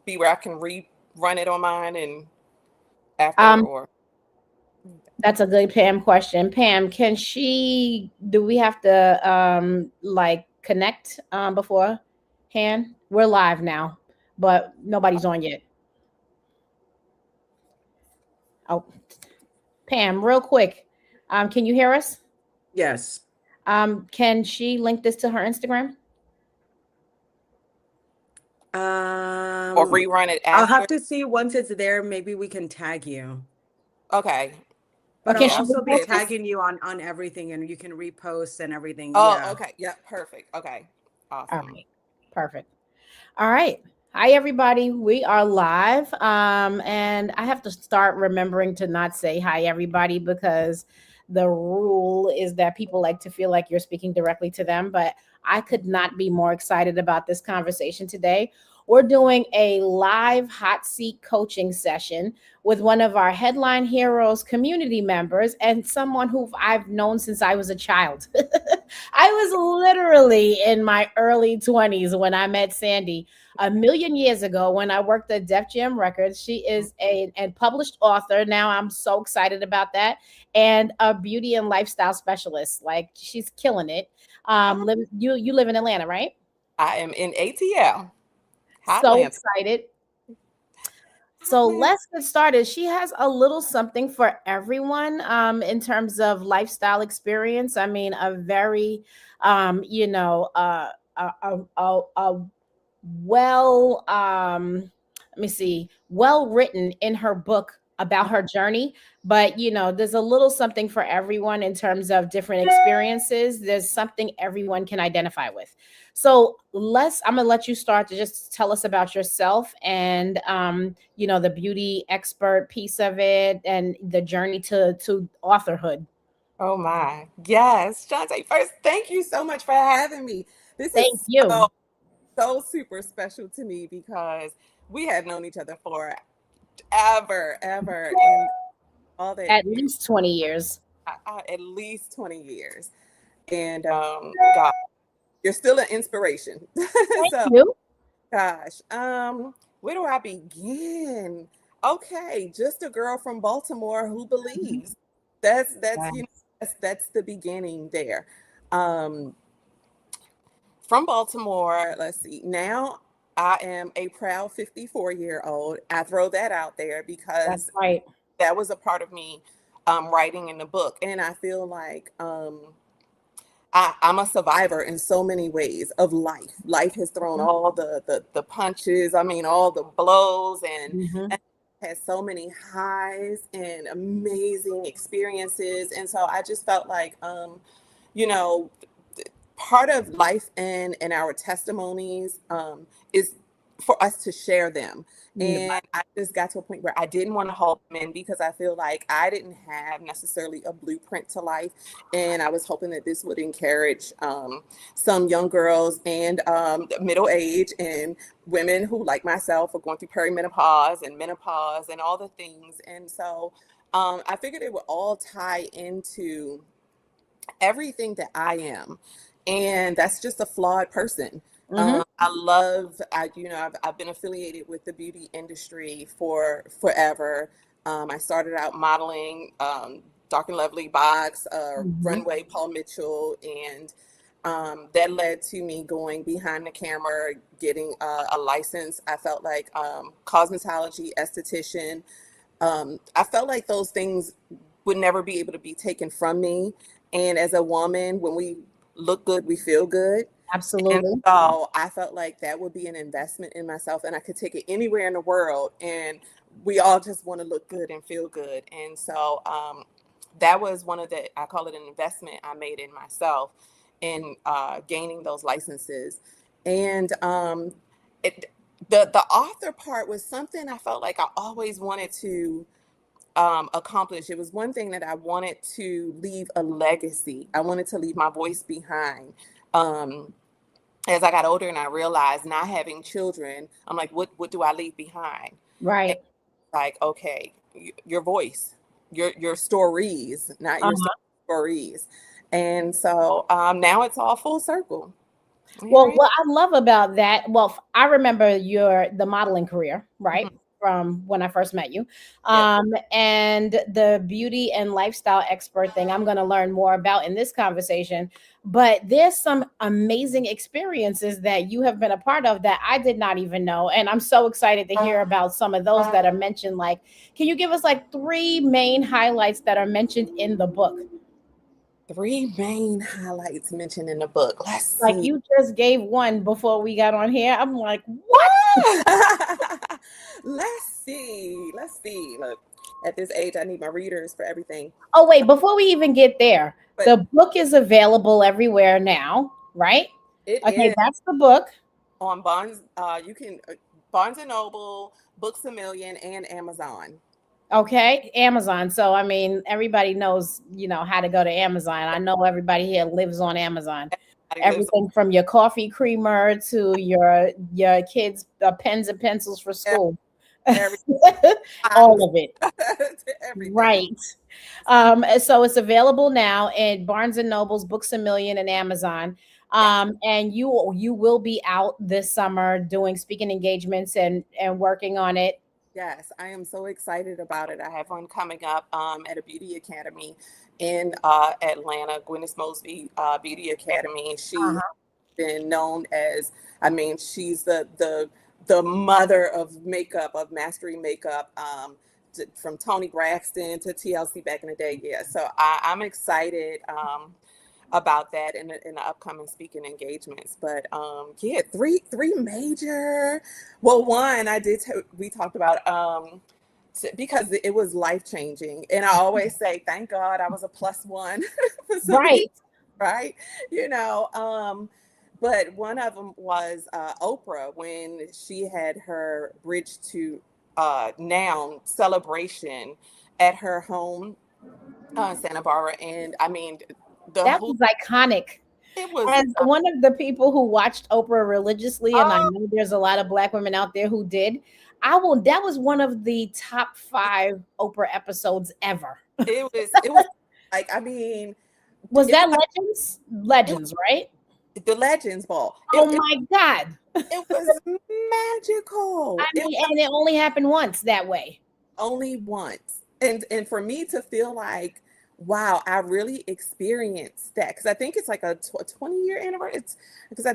be where I can rerun it on mine and after, Um, or that's a good Pam question. Pam, do we have to like connect beforehand? We're live now, but nobody's on yet. Oh, Pam, real quick. Can you hear us? Yes. Can she link this to her Instagram? Um, rerun it I'll have after. to see once it's there. Maybe we can tag you, Okay. but Or I'll can Yeah. she also be repost this? tagging you on everything, and you can repost and everything. Oh, Yeah. okay. Yep. Perfect. Okay. All Awesome. right. Perfect. All right. Hi, everybody. We are live. And I have to start remembering to not say hi, everybody, because the rule is that people like to feel like you're speaking directly to them. But I could not be more excited about this conversation today. We're doing a live hot seat coaching session with one of our headline heroes community members and someone who I've known since I was a child. I was literally in my early 20s when I met Sandy a million years ago when I worked at Def Jam Records. She is a published author. Now I'm so excited about that. And a beauty and lifestyle specialist. Like she's killing it. Oh, You live in Atlanta, right? I am in ATL, So Hotlanta. excited. So Hotlanta. let's get started. She has a little something for everyone in terms of lifestyle experience. I mean, a very, you know, a well let me see, well written in her book about her journey, but there's a little something for everyone in terms of different experiences. There's something everyone can identify with. So I'm gonna let you start to just tell us about yourself and the beauty expert piece of it and the journey to authorhood. Oh my. Yes. Shante, first, thank you so much for having me. This Thank is you. so super special to me because we have known each other for ever, and all that At you, least 20 years. at least 20 years. And God, you're still an inspiration. Thank So, you. gosh, where do I begin? Okay, just a girl from Baltimore who believes. That's that's the beginning there. Um, from Baltimore, let's see. Now I am a proud 54-year-old. I throw that out there That's because right. that was a part of me writing in the book. And I feel like I'm a survivor in so many ways of life. Life has thrown all the punches, I mean, all the blows, Mhm. and has so many highs and amazing experiences. And so I just felt like, you know, part of life and our testimonies is for us to share them. Mm. And I just got to a point where I didn't want to hold them in because I feel like I didn't have necessarily a blueprint to life. And I was hoping that this would encourage some young girls and middle age and women who, like myself, are going through perimenopause and menopause and all the things. And so I figured it would all tie into everything that I am. And that's just a flawed person. Mhm. I've been affiliated with the beauty industry for forever. I started out modeling, Dark and Lovely Box, Mhm. Runway, Paul Mitchell, and that led to me going behind the camera, getting a license. I felt like cosmetology, esthetician. I felt like those things would never be able to be taken from me. And as a woman, when we look good, we feel good. And Absolutely. so I felt like that would be an investment in myself and I could take it anywhere in the world. And we all just want to look good and feel good. And so that was one of I call it an investment I made in myself in gaining those licenses. And it, the author part was something I felt like I always wanted to accomplish. It was one thing that I wanted to leave a legacy. I wanted to leave my voice behind. Um, as I got older and I realized not having children, I'm like, what do I leave behind? And Right. like, okay, your voice, your stories, not your Uh-huh. stories. And so now it's all full circle. All Well, right. what I love about that, well, I remember the modeling career, right? Mhm. From when I first met you. Yep. And the beauty and lifestyle expert thing I'm going to learn more about in this conversation. But there's some amazing experiences that you have been a part of that I did not even know. And I'm so excited to hear about some of those that are mentioned. Like, can you give us like three main highlights that are mentioned in the book? Three main highlights mentioned in the book. Let's Like see. you just gave one before we got on here. I'm like, what? Let's see. Let's see. Look, at this age, I need my readers for everything. Oh, wait, before we even get there, But the book is available everywhere now, right? it Okay, is that's the book. on Barnes. You can Barnes and Noble, Books a Million, and Amazon. Okay, Amazon. So, I mean, everybody knows, how to go to Amazon. I know everybody here lives on Amazon. Everybody lives Everything from your coffee creamer to your kids' pens and pencils for on school. every All of it. everything. Right. So it's available now in Barnes and Nobles, Books a Million, and Amazon. Yes. And you will be out this summer doing speaking engagements and working on it. Yes, I am so excited about it. I have one coming up at a beauty academy in Atlanta, Gwyneth Mosby Beauty Academy. She has Uh-huh. been known as, I mean, she's the mother of makeup, of mastery makeup, from Toni Braxton to TLC back in the day. Yeah, so I'm excited. About that in the upcoming speaking engagements. But yeah, three major. Well, one I did. We talked about because it was life changing, and I always say thank God I was a plus one for some years, Right. right? You know. But one of them was Oprah when she had her Bridge to Noun celebration at her home in Santa Barbara, and I mean the That whole was iconic. it was As one of the people who watched Oprah religiously, and I oh, know there's a lot of Black women out there who did, that was one of the top 5 Oprah episodes ever. it was like I mean Was it was that like Legends? it was Legends, right? the Legends Ball. Oh my God. It was magical. I It mean, was and it only happened once that way. only once, and for me to feel like wow, I really experienced that because I think it's like a 20-year anniversary. It's because I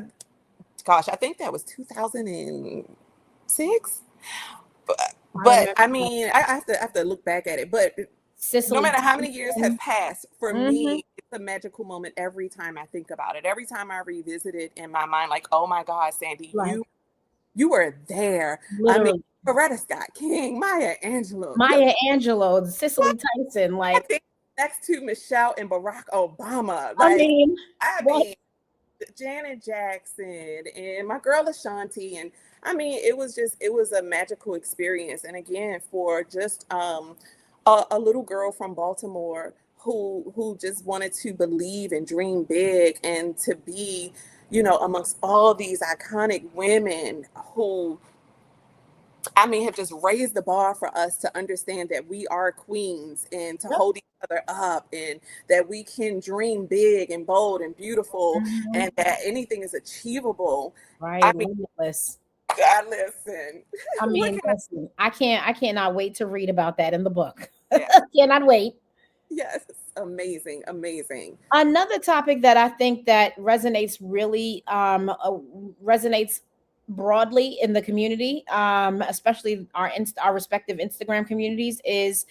gosh, I think that was 2006. I But remember I mean, I have to look back at it. But no Cicely matter how many years have Tyson. passed, for Hmm. me, it's a magical moment every time I think about it. Every time I revisit it in my mind, like, oh my God, Sandy, Like you were there. I mean, literally Coretta Scott King, Maya Angelou, Maya Angelou, Cicely Tyson. Like, next to Michelle and Barack Obama. I Like, mean, I what? mean, Janet Jackson and my girl Ashanti, and I mean it was a magical experience. And again, for just a little girl from Baltimore who just wanted to believe and dream big and to be, you know, amongst all these iconic women who I mean, have just raised the bar for us to understand that we are queens and to Yep. hold each other up and that we can dream big and bold and beautiful Mhm. and that anything is achievable. I Right, mean, limitless. God, listen, I what mean, can I listen, I cannot wait to read about that in the book. say? Cannot wait. Yes, amazing, amazing. Another topic that I think that resonates broadly in the community, especially our respective Instagram communities, is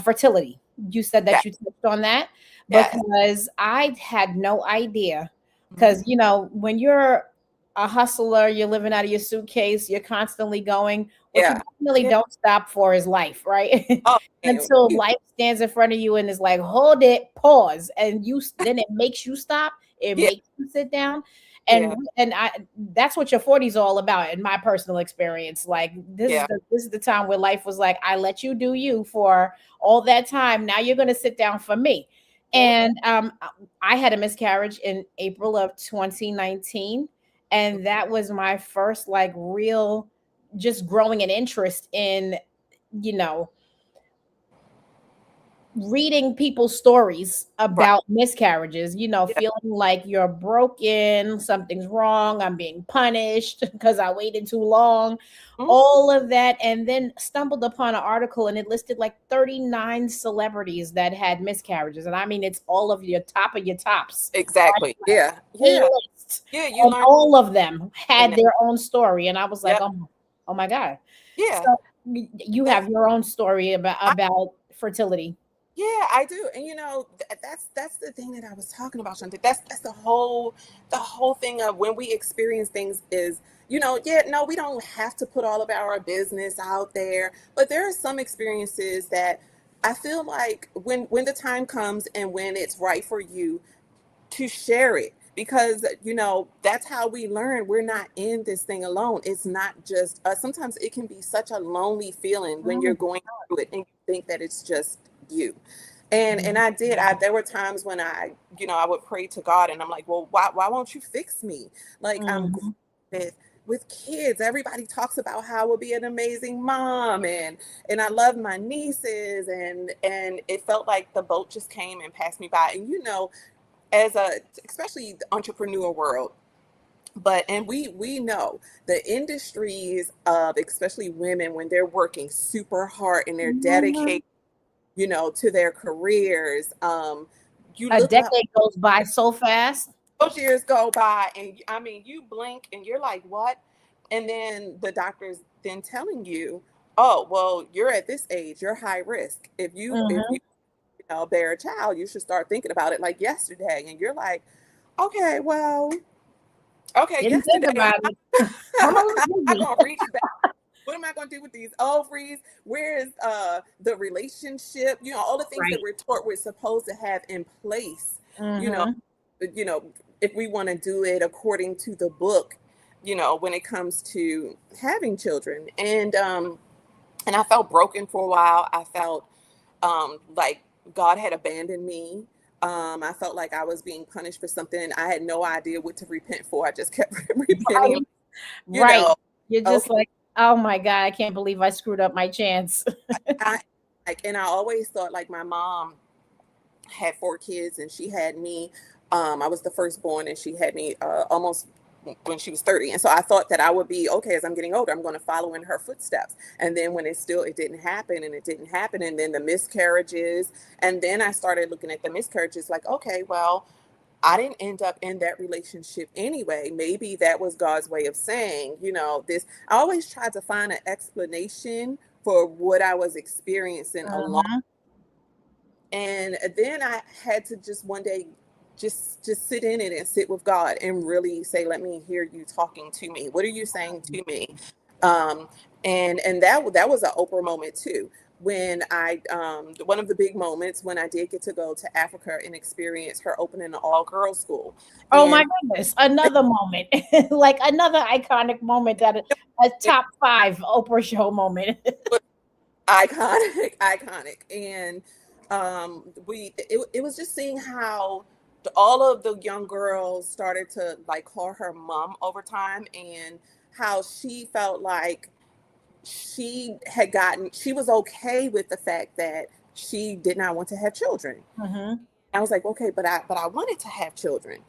fertility. You said Yeah, that you touched on that yes. because I had no idea. Because Mhm. when you're a hustler, you're living out of your suitcase, you're constantly going. What you Yeah. definitely Yeah. don't stop for is life, right? Oh, man. Until life stands in front of you and is like, hold it, pause, and then it makes you stop. It Yeah, makes you sit down, yeah, and I that's what your 40s all about, in my personal experience. Like yeah. this is the time where life was like, I let you do you for all that time. Now you're gonna sit down for me. Yeah. And I had a miscarriage in April of 2019, and that was my first like real just growing an interest in you know reading people's stories Right. about miscarriages, Yeah. feeling like you're broken, something's wrong, I'm being punished because I waited too long, Mhm. all of that. And then stumbled upon an article and it listed like 39 celebrities that had miscarriages. And I mean, it's all of your top of your tops, Exactly. Yeah. A Yeah. list. Yeah. You And learn all of them and had that. their own story. And I was like, Yep. oh my God. Yeah. So you That's have your own story about fertility. Yeah, I do. And that's the thing that I was talking about, Shante. That's the whole thing of when we experience things is, yeah, no, we don't have to put all of our business out there, but there are some experiences that I feel like when the time comes and when it's right for you to share it, because that's how we learn. We're not in this thing alone. It's not just us. Sometimes it can be such a lonely feeling when you're Mm, going through it and you think that it's just you. And mhm, I did. There were times when I would pray to God and I'm like, well, why won't you fix me? Like, I'm mhm. with kids. Everybody talks about how I would be an amazing mom, and I love my nieces, and it felt like the boat just came and passed me by. And as a especially the entrepreneur world, and we know the industries of especially women, when they're working super hard and they're Mhm. dedicated, to their careers. You A look up, decade goes by so fast. those years go by, and I mean, you blink and you're like, what? And then the doctor's then telling you, oh, well, you're at this age, you're high risk. If you Mhm. bear a child, you should start thinking about it like yesterday. And you're like, okay, well, okay, Didn't think yesterday, about it. I'm a I'm little not busy. gonna reach back. What am I gonna do with these ovaries? Where is the relationship? All the things that Right. we're taught we're supposed to have in place. You know, Mhm. you know, if we want to do it according to the book, when it comes to having children. And I felt broken for a while. I felt like God had abandoned me. I felt like I was being punished for something. I had no idea what to repent for. I just kept repenting, Right. you Right. know. You're just Okay, like, oh my God, I can't believe I screwed up my chance. I and I always thought like my mom had 4 kids and she had me. I was the firstborn and she had me almost when she was 30. And so I thought that I would be okay as I'm getting older. I'm going to follow in her footsteps. And then when it didn't happen and it didn't happen. And then the miscarriages. And then I started looking at the miscarriages like, okay, well, I didn't end up in that relationship anyway. Maybe that was God's way of saying, this. I always tried to find an explanation for what I was experiencing along. Mhm. And then I had to just one day just sit in it and sit with God and really say, let me hear you talking to me. What are you saying to me? Um, and that was an Oprah moment too. When one of the big moments when I did get to go to Africa and experience her opening an all girls school. Oh my And goodness. Another moment. Like another iconic moment that a it top five Oprah show moment. was iconic, iconic. And it was just seeing how all of the young girls started to like call her mom over time, and how she felt like she was okay with the fact that she did not want to have children. Mhm. I was like, okay, but I wanted to have children.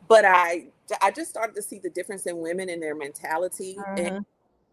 But I just started to see the difference in women and their mentality, and Mhm.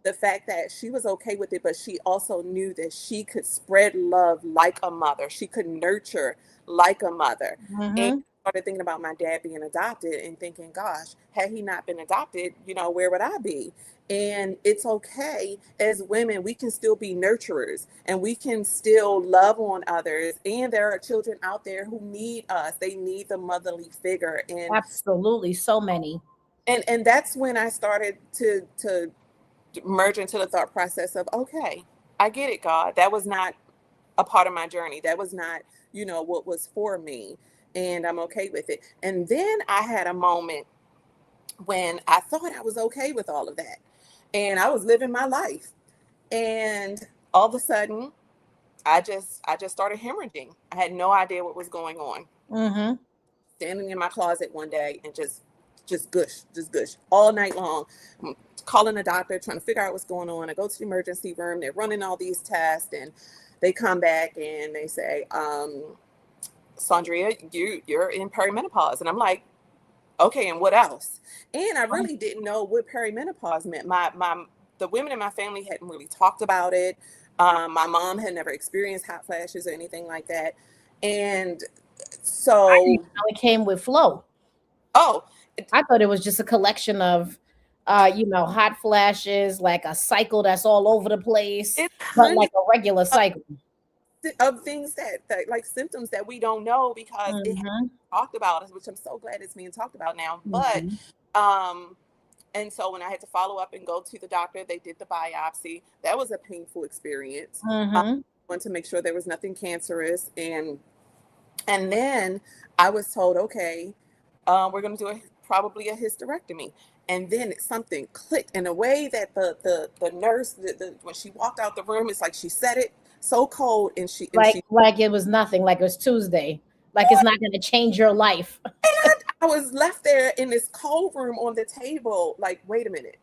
the fact that she was okay with it, but she also knew that she could spread love like a mother. She could nurture like a mother. And Mhm. I started thinking about my dad being adopted and thinking, gosh, had he not been adopted, where would I be? And it's okay as women, we can still be nurturers and we can still love on others. And there are children out there who need us. They need the motherly figure. Absolutely. So many. And that's when I started to merge into the thought process of, okay, I get it, God. That was not a part of my journey. That was not, what was for me. And I'm okay with it. And then I had a moment when I thought I was okay with all of that. And I was living my life. And all of a sudden, I just started hemorrhaging. I had no idea what was going on. Mhm. Standing in my closet one day and just gush all night long. I'm calling the doctor, trying to figure out what's going on. I go to the emergency room. They're running all these tests, and they come back and they say, Sandria, you're in perimenopause. And I'm like, okay, and what else? And I really didn't know what perimenopause meant. The women in my family hadn't really talked about it. My mom had never experienced hot flashes or anything like that. And I didn't so, know it came with flow. oh, I thought it was just a collection of, hot flashes, like a cycle that's all over the place, it's but like hundreds a regular cycle. of things that like symptoms that we don't know because it hasn't Mm-hmm. talked about, which I'm so glad it's being talked about now. But Mm-hmm. and so when I had to follow up and go to the doctor, they did the biopsy. That was a painful experience. Mm-hmm. Want to make sure there was nothing cancerous, and then I was told, okay, we're going to do probably a hysterectomy. And then something clicked in a way that the nurse, when she walked out the room, it's like she said it so cold, and Like it was nothing, like it was Tuesday, like it's not going to change your life. I was left there in this cold room on the table, like, wait a minute.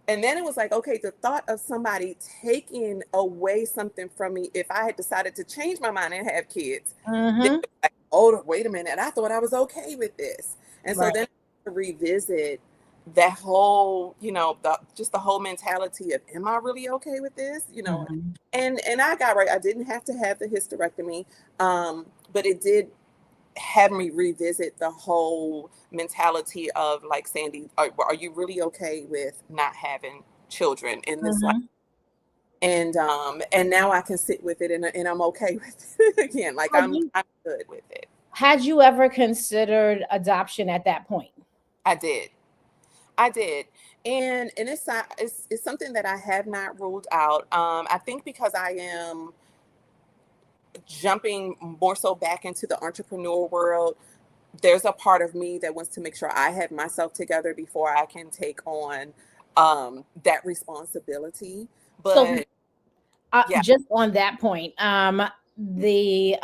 And then it was like, okay, the thought of somebody taking away something from me if I had decided to change my mind and have kids, then Mm-hmm. it was like, oh, wait a minute, I thought I was okay with this. And so Right. then to revisit that whole, just the whole mentality of, am I really okay with this? Mm-hmm. And I got right. I didn't have to have the hysterectomy, but it did have me revisit the whole mentality of, like, Sandy, are you really okay with not having children in this life? Mm-hmm. And now I can sit with it, and I'm okay with it again. Like, Had I'm you good with it. had you ever considered adoption at that point? I did. I did. And it's something that I have not ruled out. I think because I am jumping more so back into the entrepreneur world, there's a part of me that wants to make sure I have myself together before I can take on that responsibility. So But yeah, just on that point, the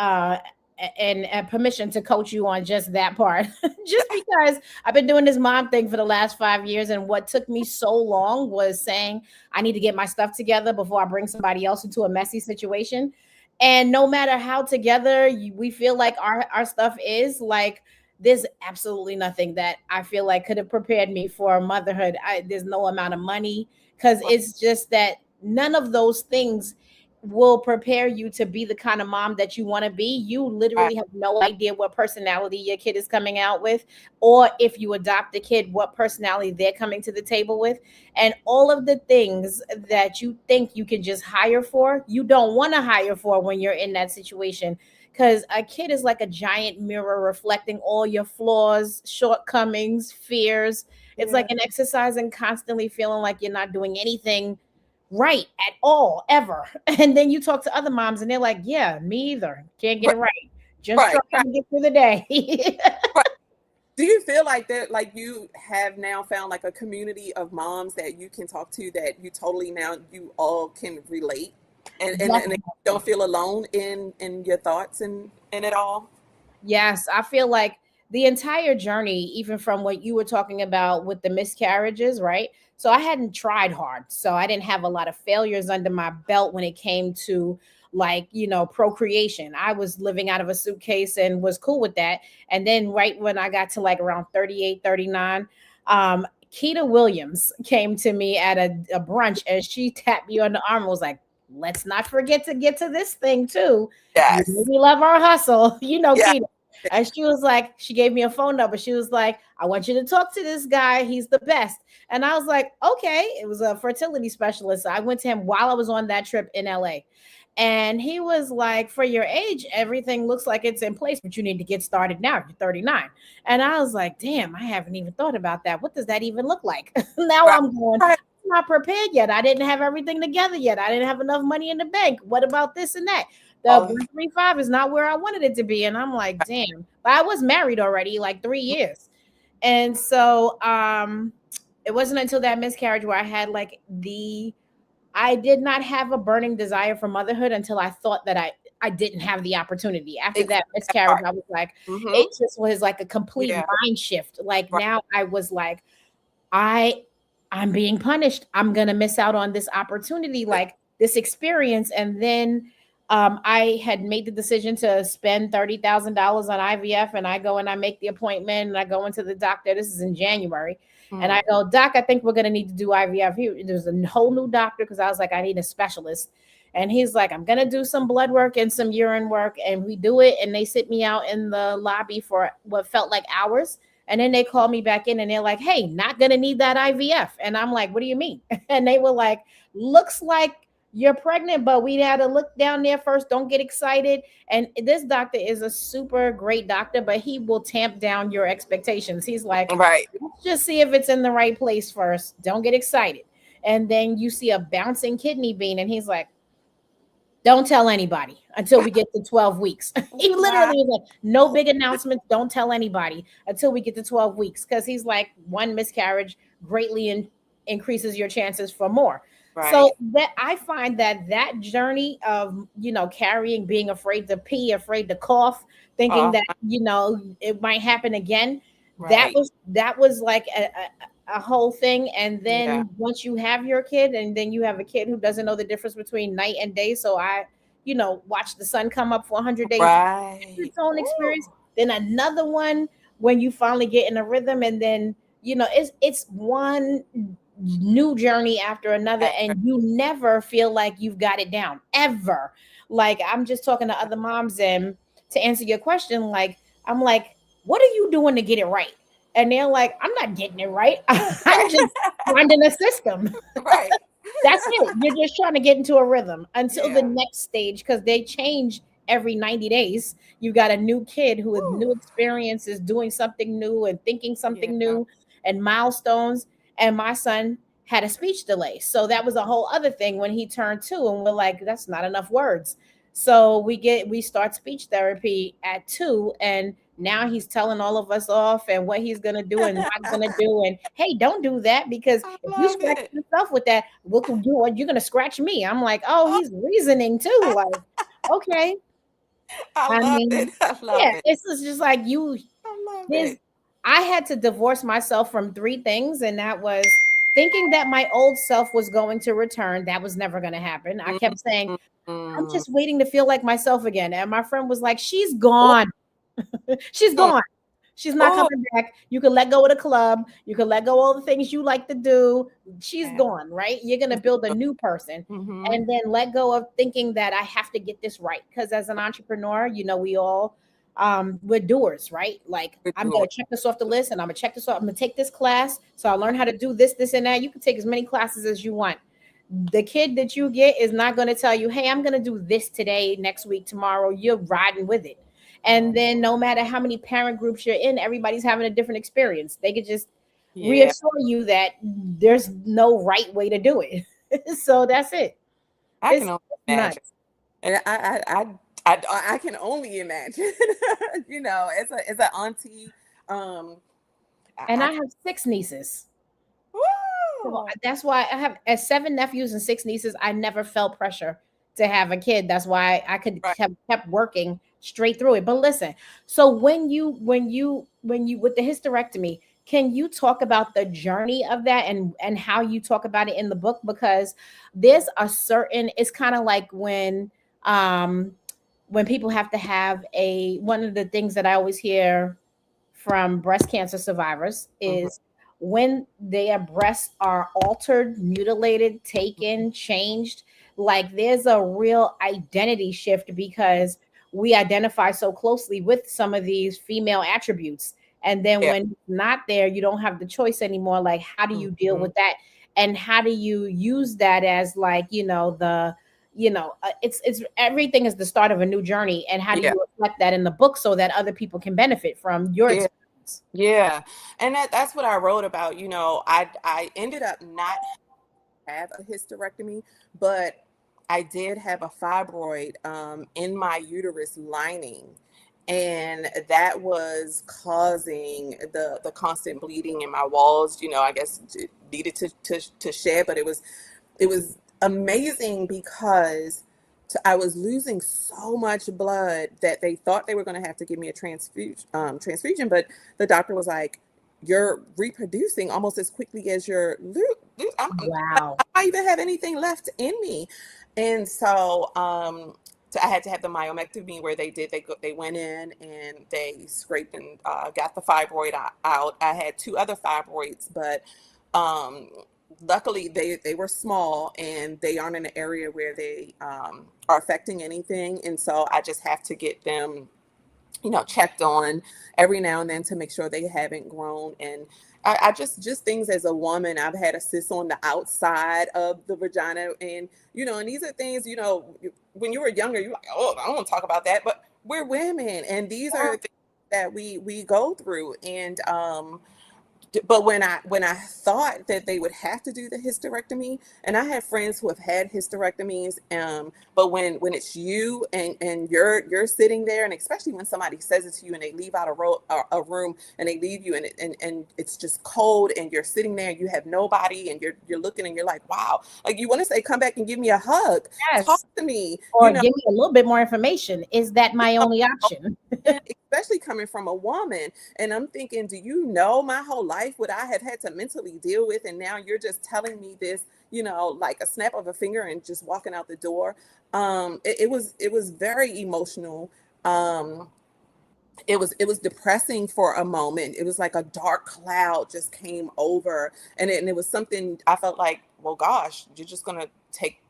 and permission to coach you on just that part, just because I've been doing this mom thing for the last 5 years, and what took me so long was saying I need to get my stuff together before I bring somebody else into a messy situation. And no matter how together we feel like our stuff is, like there's absolutely nothing that I feel like could have prepared me for motherhood. There's no amount of money, because it's just that none of those things will prepare you to be the kind of mom that you want to be. You I, literally have no idea what personality your kid is coming out with, or if you adopt a kid, what personality they're coming to the table with. And all of the things that you think you can just hire for, you don't want to hire for when you're in that situation. Because a kid is like a giant mirror reflecting all your flaws, shortcomings, fears. It's yeah, like an exercise in constantly feeling like you're not doing anything right at all ever. And then you talk to other moms and they're like, yeah, me either, can't get right, it right, just right, trying to get through the day. right. Do you feel like that, like you have now found like a community of moms that you can talk to, that you totally now you all can relate, and you don't feel alone in your thoughts and it all? Yes, I feel like the entire journey, even from what you were talking about with the miscarriages, right? So I hadn't tried hard. So I didn't have a lot of failures under my belt when it came to, like, procreation. I was living out of a suitcase and was cool with that. And then right when I got to like around 38, 39, Keita Williams came to me at a brunch, and she tapped me on the arm and was like, let's not forget to get to this thing too. You know, Yes, we love our hustle, yeah, Keita. And she was like, she gave me a phone number. She was like, I want you to talk to this guy. He's the best. And I was like, okay. It was a fertility specialist. So I went to him while I was on that trip in LA. And he was like, for your age, everything looks like it's in place, but you need to get started now. You're 39. And I was like, damn, I haven't even thought about that. What does that even look like? Now right, I'm going, right. I'm not prepared yet. I didn't have everything together yet. I didn't have enough money in the bank. What about this and that? The Oh, 135 is not where I wanted it to be. And I'm like, damn. But I was married already like 3 years. And so it wasn't until that miscarriage where I did not have a burning desire for motherhood until I thought that I didn't have the opportunity. After exactly. that miscarriage, I was like, Mm-hmm. it just was like a complete Yeah, mind shift. Like right. now I was like, I'm being punished. I'm gonna miss out on this opportunity, like this experience. And then I had made the decision to spend $30,000 on IVF, and I go and I make the appointment, and I go into the doctor. This is in January, and I go, Doc, I think we're gonna need to do IVF. There's a whole new doctor because I was like, I need a specialist, and he's like, I'm gonna do some blood work and some urine work, and we do it, and they sit me out in the lobby for what felt like hours. And then they call me back in and they're like, hey, not gonna need that IVF. And I'm like, what do you mean? And they were like, looks like you're pregnant, but we had to look down there first. Don't get excited. And this doctor is a super great doctor, but he will tamp down your expectations. He's like, Right. let's just see if it's in the right place first. Don't get excited. And then you see a bouncing kidney bean, and he's like, don't tell anybody until we get to 12 weeks. He literally was like, no big announcements. Don't tell anybody until we get to 12 weeks. Because he's like, one miscarriage greatly increases your chances for more. Right. So that I find that journey of, carrying, being afraid to pee, afraid to cough, thinking that, it might happen again. Right. That was like a whole thing. And then once you have your kid, and then you have a kid who doesn't know the difference between night and day. So I, watch the sun come up for 100 days. Right. Its own experience. Then another one when you finally get in a rhythm, and then, it's one new journey after another, and you never feel like you've got it down ever. Like, I'm just talking to other moms, and to answer your question, like, I'm like, what are you doing to get it right? And they're like, I'm not getting it right. I'm just finding a system. Right. That's it. You're just trying to get into a rhythm until the next stage, because they change every 90 days. You got a new kid who has new experiences, doing something new and thinking something new, and milestones. And my son had a speech delay. So that was a whole other thing when he turned 2, and we're like, that's not enough words. So we start speech therapy at 2, and now he's telling all of us off and what he's going to do and not going to do. And hey, don't do that, because if you scratch yourself with that, what can do? You're going to scratch me. I'm like, oh, he's reasoning too. Like, okay. I love it. It's just like I had to divorce myself from 3 things. And that was thinking that my old self was going to return. That was never going to happen. I kept saying, I'm just waiting to feel like myself again. And my friend was like, she's gone. She's gone. She's not coming back. You can let go of the club. You can let go of all the things you like to do. She's gone, right? You're going to build a new person, and then let go of thinking that I have to get this right. Because as an entrepreneur, we all, we're doers, right? Like, I'm going to check this off the list, and I'm going to check this off. I'm going to take this class. So I learn how to do this, this, and that. You can take as many classes as you want. The kid that you get is not going to tell you, hey, I'm going to do this today, next week, tomorrow. You're riding with it. And then no matter how many parent groups you're in, everybody's having a different experience. They could just reassure you that there's no right way to do it. So that's it. I can only imagine. And I can only imagine, as an auntie. And I have 6 nieces. So that's why I have 7 nephews and 6 nieces. I never felt pressure to have a kid. That's why I could have kept working straight through it. But listen, so when you with the hysterectomy, can you talk about the journey of that and how you talk about it in the book? Because there's it's kind of like when people have to have one of the things that I always hear from breast cancer survivors is when their breasts are altered, mutilated, taken, changed, like there's a real identity shift, because we identify so closely with some of these female attributes. And then when it's not there, you don't have the choice anymore. Like, how do you deal with that? And how do you use that as like, it's everything is the start of a new journey. And how do you reflect that in the book so that other people can benefit from your experience? Yeah. And that's what I wrote about. I ended up not have a hysterectomy, but I did have a fibroid in my uterus lining, and that was causing the constant bleeding in my walls. I guess it needed to shed, but it was amazing because I was losing so much blood that they thought they were going to have to give me a transfusion, but the doctor was like, you're reproducing almost as quickly as you're wow. I even have anything left in me. And so I had to have the myomectomy where they went in and they scraped and got the fibroid out. I had two other fibroids, but um, luckily they were small and they aren't in an area where they are affecting anything. And so I just have to get them, checked on every now and then to make sure they haven't grown. And I just things as a woman, I've had a cyst on the outside of the vagina. And, and these are things, when you were younger, you're like, oh, I don't want to talk about that, but we're women. And these are things that we go through. And, but when I thought that they would have to do the hysterectomy, and I have friends who have had hysterectomies, but when it's you and you're sitting there, and especially when somebody says it to you and they leave out a room and they leave you and it's just cold and you're sitting there and you have nobody and you're looking and you're like, wow, like you want to say, come back and give me a hug, talk Yes. to me, Or give me a little bit more information. Is that my only option? especially coming from a woman. And I'm thinking, do you know my whole life what I have had to mentally deal with? And now you're just telling me this, like a snap of a finger and just walking out the door. It was very emotional. It was depressing for a moment. It was like a dark cloud just came over, and it was something I felt like, well, gosh, you're just gonna take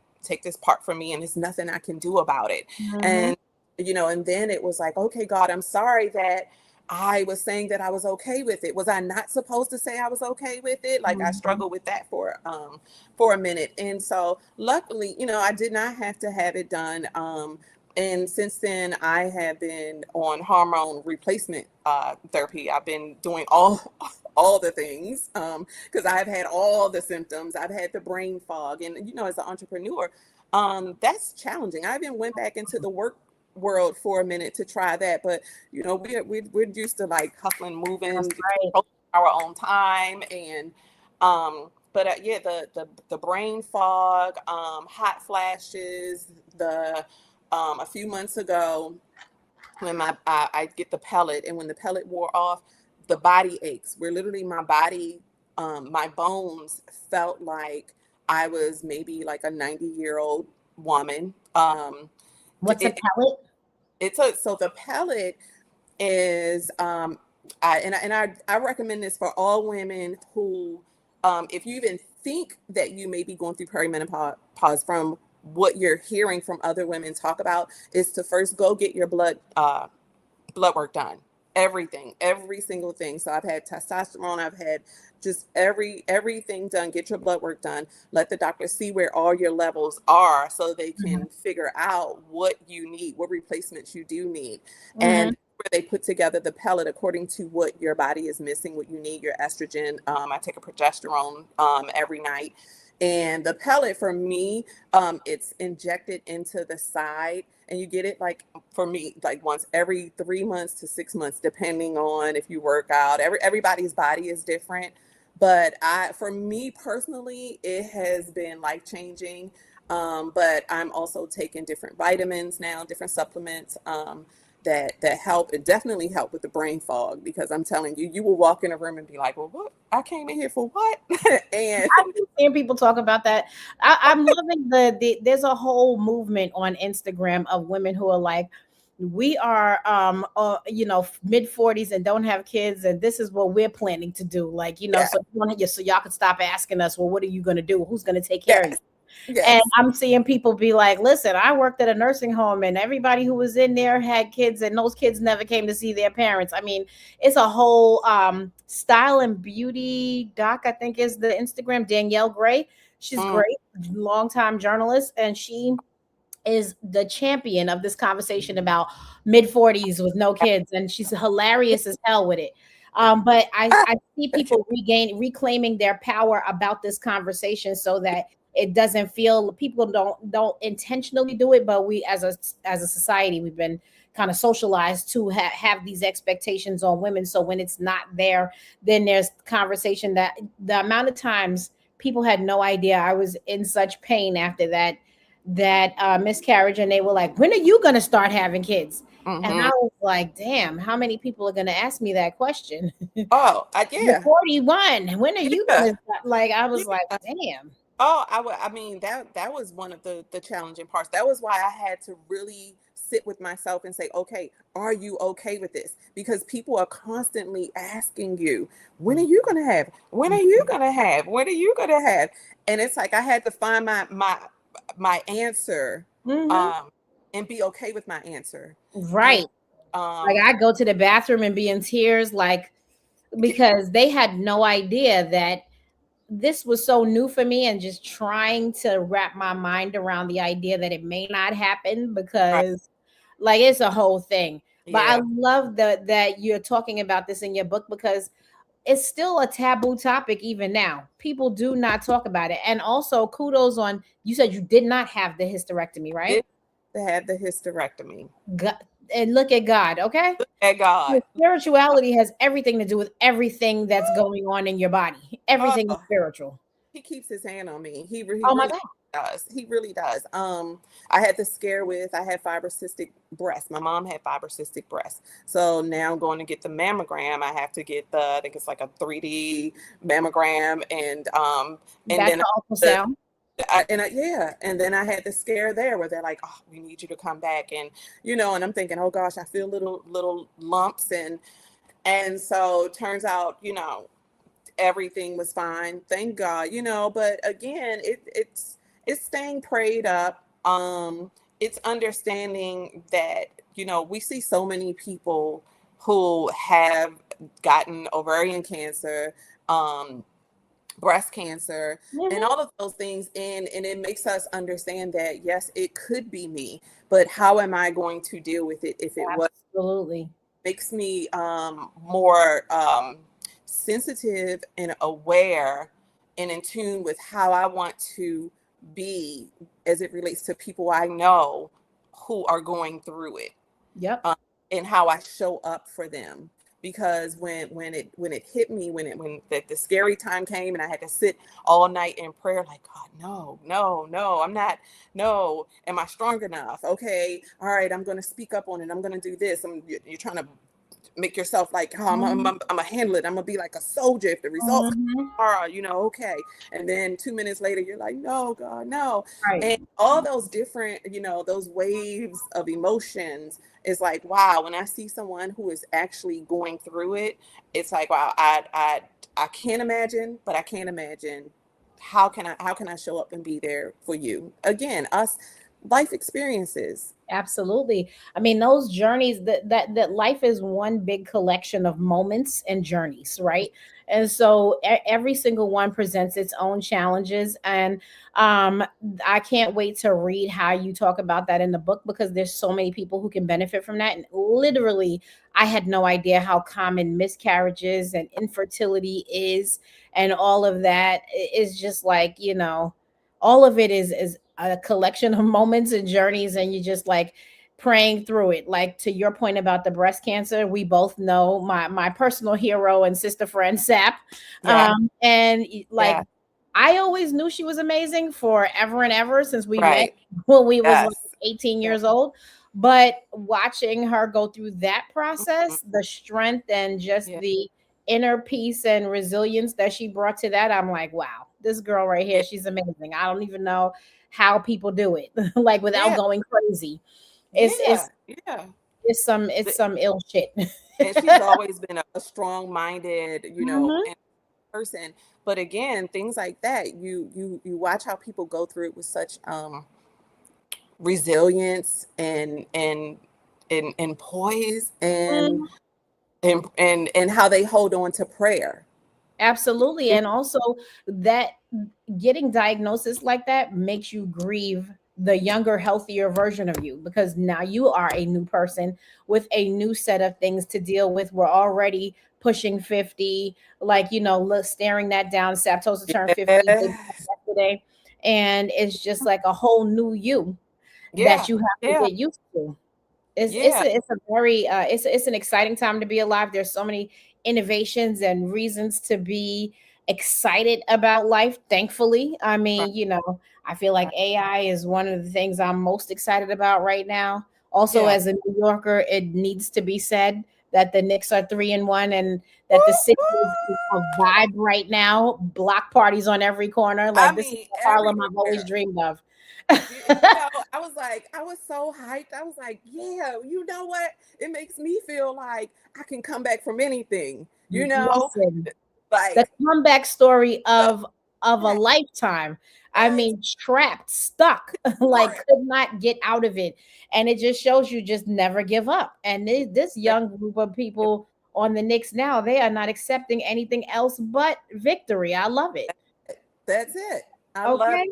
this part from me, and there's nothing I can do about it. Mhm. And and then it was like, okay, God, I'm sorry that I was saying that I was okay with it. Was I not supposed to say I was okay with it? Like I Mhm. struggled with that for a minute. And so luckily, I did not have to have it done. And since then, I have been on hormone replacement therapy. I've been doing all the things because I've had all the symptoms. I've had the brain fog, and as an entrepreneur, that's challenging. I even went back into the work world for a minute to try that, but we're used to like hustling, That's moving, right. controlling our own time, and but yeah, the brain fog, hot flashes, the a few months ago when I get the pellet, and when the pellet wore off, the body aches. Where literally my body, my bones felt like I was maybe like a 90-year-old woman. What's a It, pellet? so the pellet is I recommend this for all women who, if you even think that you may be going through perimenopause from what you're hearing from other women talk about, is to first go get your blood work done. Everything, every single thing. So I've had testosterone, I've had just everything done. Get your blood work done. Let the doctor see where all your levels are so they Mhm. can figure out what you need, what replacements you do need. Mhm. And where they put together the pellet according to what your body is missing, what you need, your estrogen. I take a progesterone every night. And the pellet for me, it's injected into the side, and you get it like, for me, like once every 3 months to 6 months, depending on if you work out. Everybody's body is different, but for me personally, it has been life changing. But I'm also taking different vitamins now, different supplements that help. It definitely help with the brain fog, because I'm telling you, you will walk in a room and be like, well, what? I came in here for what? And I've been seeing people talk about that. I'm loving there's a whole movement on Instagram of women who are like, we are mid 40s and don't have kids, and this is what we're planning to do. Like, yeah, so y'all can stop asking us, well, what are you gonna do? Who's gonna take care of you? yes, And yes. I'm seeing people be like, listen, I worked at a nursing home and everybody who was in there had kids, and those kids never came to see their parents. I mean, it's a whole style and beauty doc, I think is the Instagram, Danielle Gray. She's Mm, great, longtime journalist, and she is the champion of this conversation about mid 40s with no kids, and she's hilarious as hell with it. But ah, I see people reclaiming their power about this conversation so that it doesn't feel, people don't intentionally do it, but we as a society, we've been kind of socialized to have these expectations on women. So when it's not there, then there's conversation. That the amount of times people had no idea I was in such pain after that miscarriage, and they were like, when are you going to start having kids? And I mhm. was like, damn, how many people are going to ask me that question? Oh, You're yeah, 41, when are you yeah, going to start? Like, I was like, yeah. damn. Oh, I mean, that was one of the challenging parts. That was why I had to really sit with myself and say, okay, are you okay with this? Because people are constantly asking you, when are you gonna have? When are you gonna have? When are you gonna have? And it's like I had to find my answer, Mm-hmm. um, and be okay with my answer. And Right. Like um, I go to the bathroom and be in tears, like because they had no idea that this was so new for me, and just trying to wrap my mind around the idea that it may not happen, right, because like it's a whole thing. But I yeah, love that you're talking about this in your book, because it's still a taboo topic even now. People do not talk about it. And also kudos on, you said you did not have the hysterectomy, right? did have the hysterectomy. God, and look at God, okay? At God, Spirituality has everything to do with everything that's going on in your body. Everything is oh, spiritual. he keeps his hand on me. He Oh my really God. does. He really does. I had the scare with I had fibrocystic breast. My mom had fibrocystic breast. So now I'm going to get the mammogram. I have to get the I think it's like a 3D mammogram and That's then the the ultrasound. yeah, and then I had the scare there where they're like, "Oh, we need you to come back," and and I'm thinking, "Oh gosh, I feel little lumps," and so turns out, everything was fine, thank God, but again, it's staying prayed up. It's understanding that, we see so many people who have gotten ovarian cancer, um breast cancer, and Mhm. all of those things, and it makes us understand that yes, it could be me, but how am I going to deal with it if it was? Absolutely. Makes me more sensitive and aware and in tune with how I want to be as it relates to people I know who are going through it, Yep. um, and how I show up for them. Because when it hit me, when the scary time came and I had to sit all night in prayer, like, God, no, no, no, I'm not, no, am I strong enough? Okay, all right, I'm gonna speak up on it. I'm gonna do this. You're trying to make yourself like, oh, Mhm. I'm a handle it. I'm gonna be like a soldier if the results Mhm. are, okay. And then 2 minutes later, you're like, no, God, no. Right. And all those different, those waves of emotions is like, wow. When I see someone who is actually going through it, it's like, wow, I can't imagine, but I can't imagine how can I show up and be there for you again? Us life experiences. Absolutely. I mean, those journeys, that life is one big collection of moments and journeys, right? And so every single one presents its own challenges. And um, I can't wait to read how you talk about that in the book, because there's so many people who can benefit from that. And literally, I had no idea how common miscarriages and infertility is, and all of that is just like, all of it is a collection of moments and journeys, and you just like praying through it. Like to your point about the breast cancer, we both know my personal hero and sister friend Sap, Yeah, and like yeah, I always knew she was amazing forever and ever since we met right. when we was like Yes. 18 Yeah. years old. But watching her go through that Mhm. process, the strength and just Yeah. the inner peace and resilience that she brought to that, I'm like, wow, this girl right here, Yeah. she's amazing. I don't even know how people do it like without Yeah. going crazy. It's Yeah. it's Yeah. it's The- some ill shit. And she's always been a strong-minded, Mhm. and person. But again, things like that, you watch how people go through it with such resilience and poise Mhm. and how they hold on to prayer. Absolutely. And also that getting diagnosis like that makes you grieve the younger, healthier version of you, because now you are a new person with a new set of things to deal with. We're already pushing 50, like, staring that down. Saptosa turned 50 Yes. yesterday. And it's just like a whole new you that Yeah. you have to Yeah. get used to. Yeah. It's a very it's an exciting time to be alive. There's so many innovations and reasons to be excited about life. Thankfully, I Right. mean, I feel like Right. AI is one of the things I'm most excited about right now. Also, Yeah. as a New Yorker, it needs to be said that the Knicks are 3-1 and Woo, that the city is a woo. vibe right now. Block parties on every corner. I Like this is mean, the Harlem I've always everywhere. dreamed of. I was like, I was so hyped. I was like, yeah, you know what? It makes me feel like I can come back from anything, Listen, the like, comeback story of a yeah, lifetime. I what? mean, trapped, stuck, like For it. could not get out of it. And it just shows you just never give up. And this young group of people on the Knicks now, they are not accepting anything else but victory. I love it. That's it. I love it. Okay.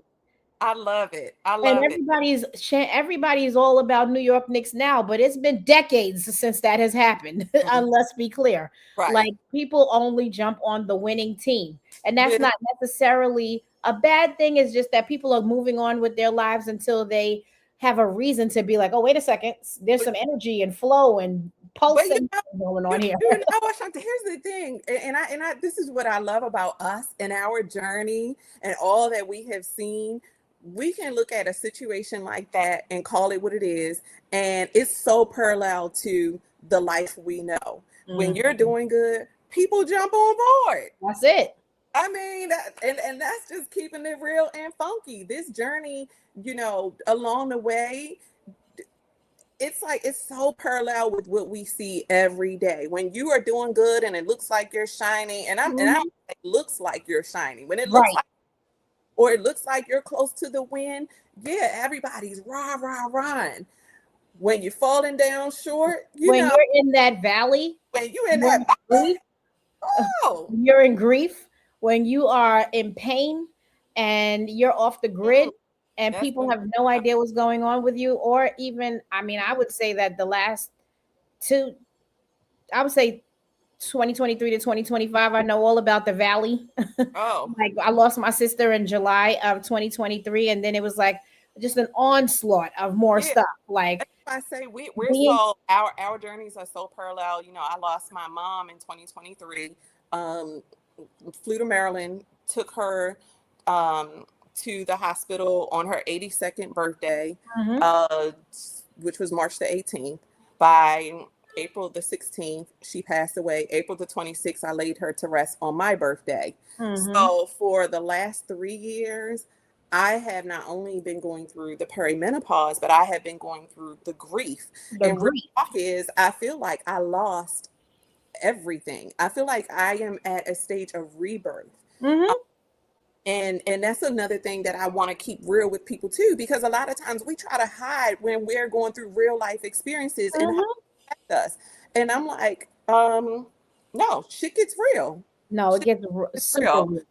I love it. I And love it. everybody's all about New York Knicks now, but it's been decades since that has happened. Mhm. And let's be clear, Right. like people only jump on the winning team, and that's With not necessarily a bad thing. It's just that people are moving on with their lives until they have a reason to be like, oh, wait a second, there's some energy and flow and but pulse you and know, going you, on here. you know what, Shante, here's the thing. And I this is what I love about us and our journey and all that we have seen. We can look at a situation like that and call it what it is. And it's so parallel to the life we know. When Mhm. you're doing good, people jump on board. That's it. I mean, and that's just keeping it real and funky. This journey, along the way, it's like it's so parallel with what we see every day. When you are doing good and it looks like you're shining, and I Mhm. it looks like you're shining. When it looks Right. like, or it looks like you're close to the wind, yeah, everybody's rah rah rah. When you're falling down short, When you're in that valley, when you in you're that, in grief, oh, you're in grief, when you are in pain and you're off the grid mm, and that's people when. have no idea what's going on with you, or even, I mean, I would say that the last two, I would say 2023 to 2025, I know all about the valley. Oh, Like I lost my sister in July of 2023, and then it was like just an onslaught of more yeah. stuff. Like I say we're being so our journeys are so parallel. I lost my mom in 2023. Um, Flew to Maryland, took her to the hospital on her 82nd birthday, Mhm, uh, which was March the 18th. By April the 16th, she passed away. April the 26th, I laid her to rest on my birthday. mhm. So for the last 3 years, I have not only been going through the perimenopause, but I have been going through the grief. The And real grief. talk is, I feel like I lost everything. I feel like I am at a stage of rebirth. Um, Mhm. and that's another thing that I want to keep real with people too, because a lot of times we try to hide when we're going through real life experiences and how Mhm. it affects us. And I'm like, no, shit gets real. No, it Shit gets gets super real. real.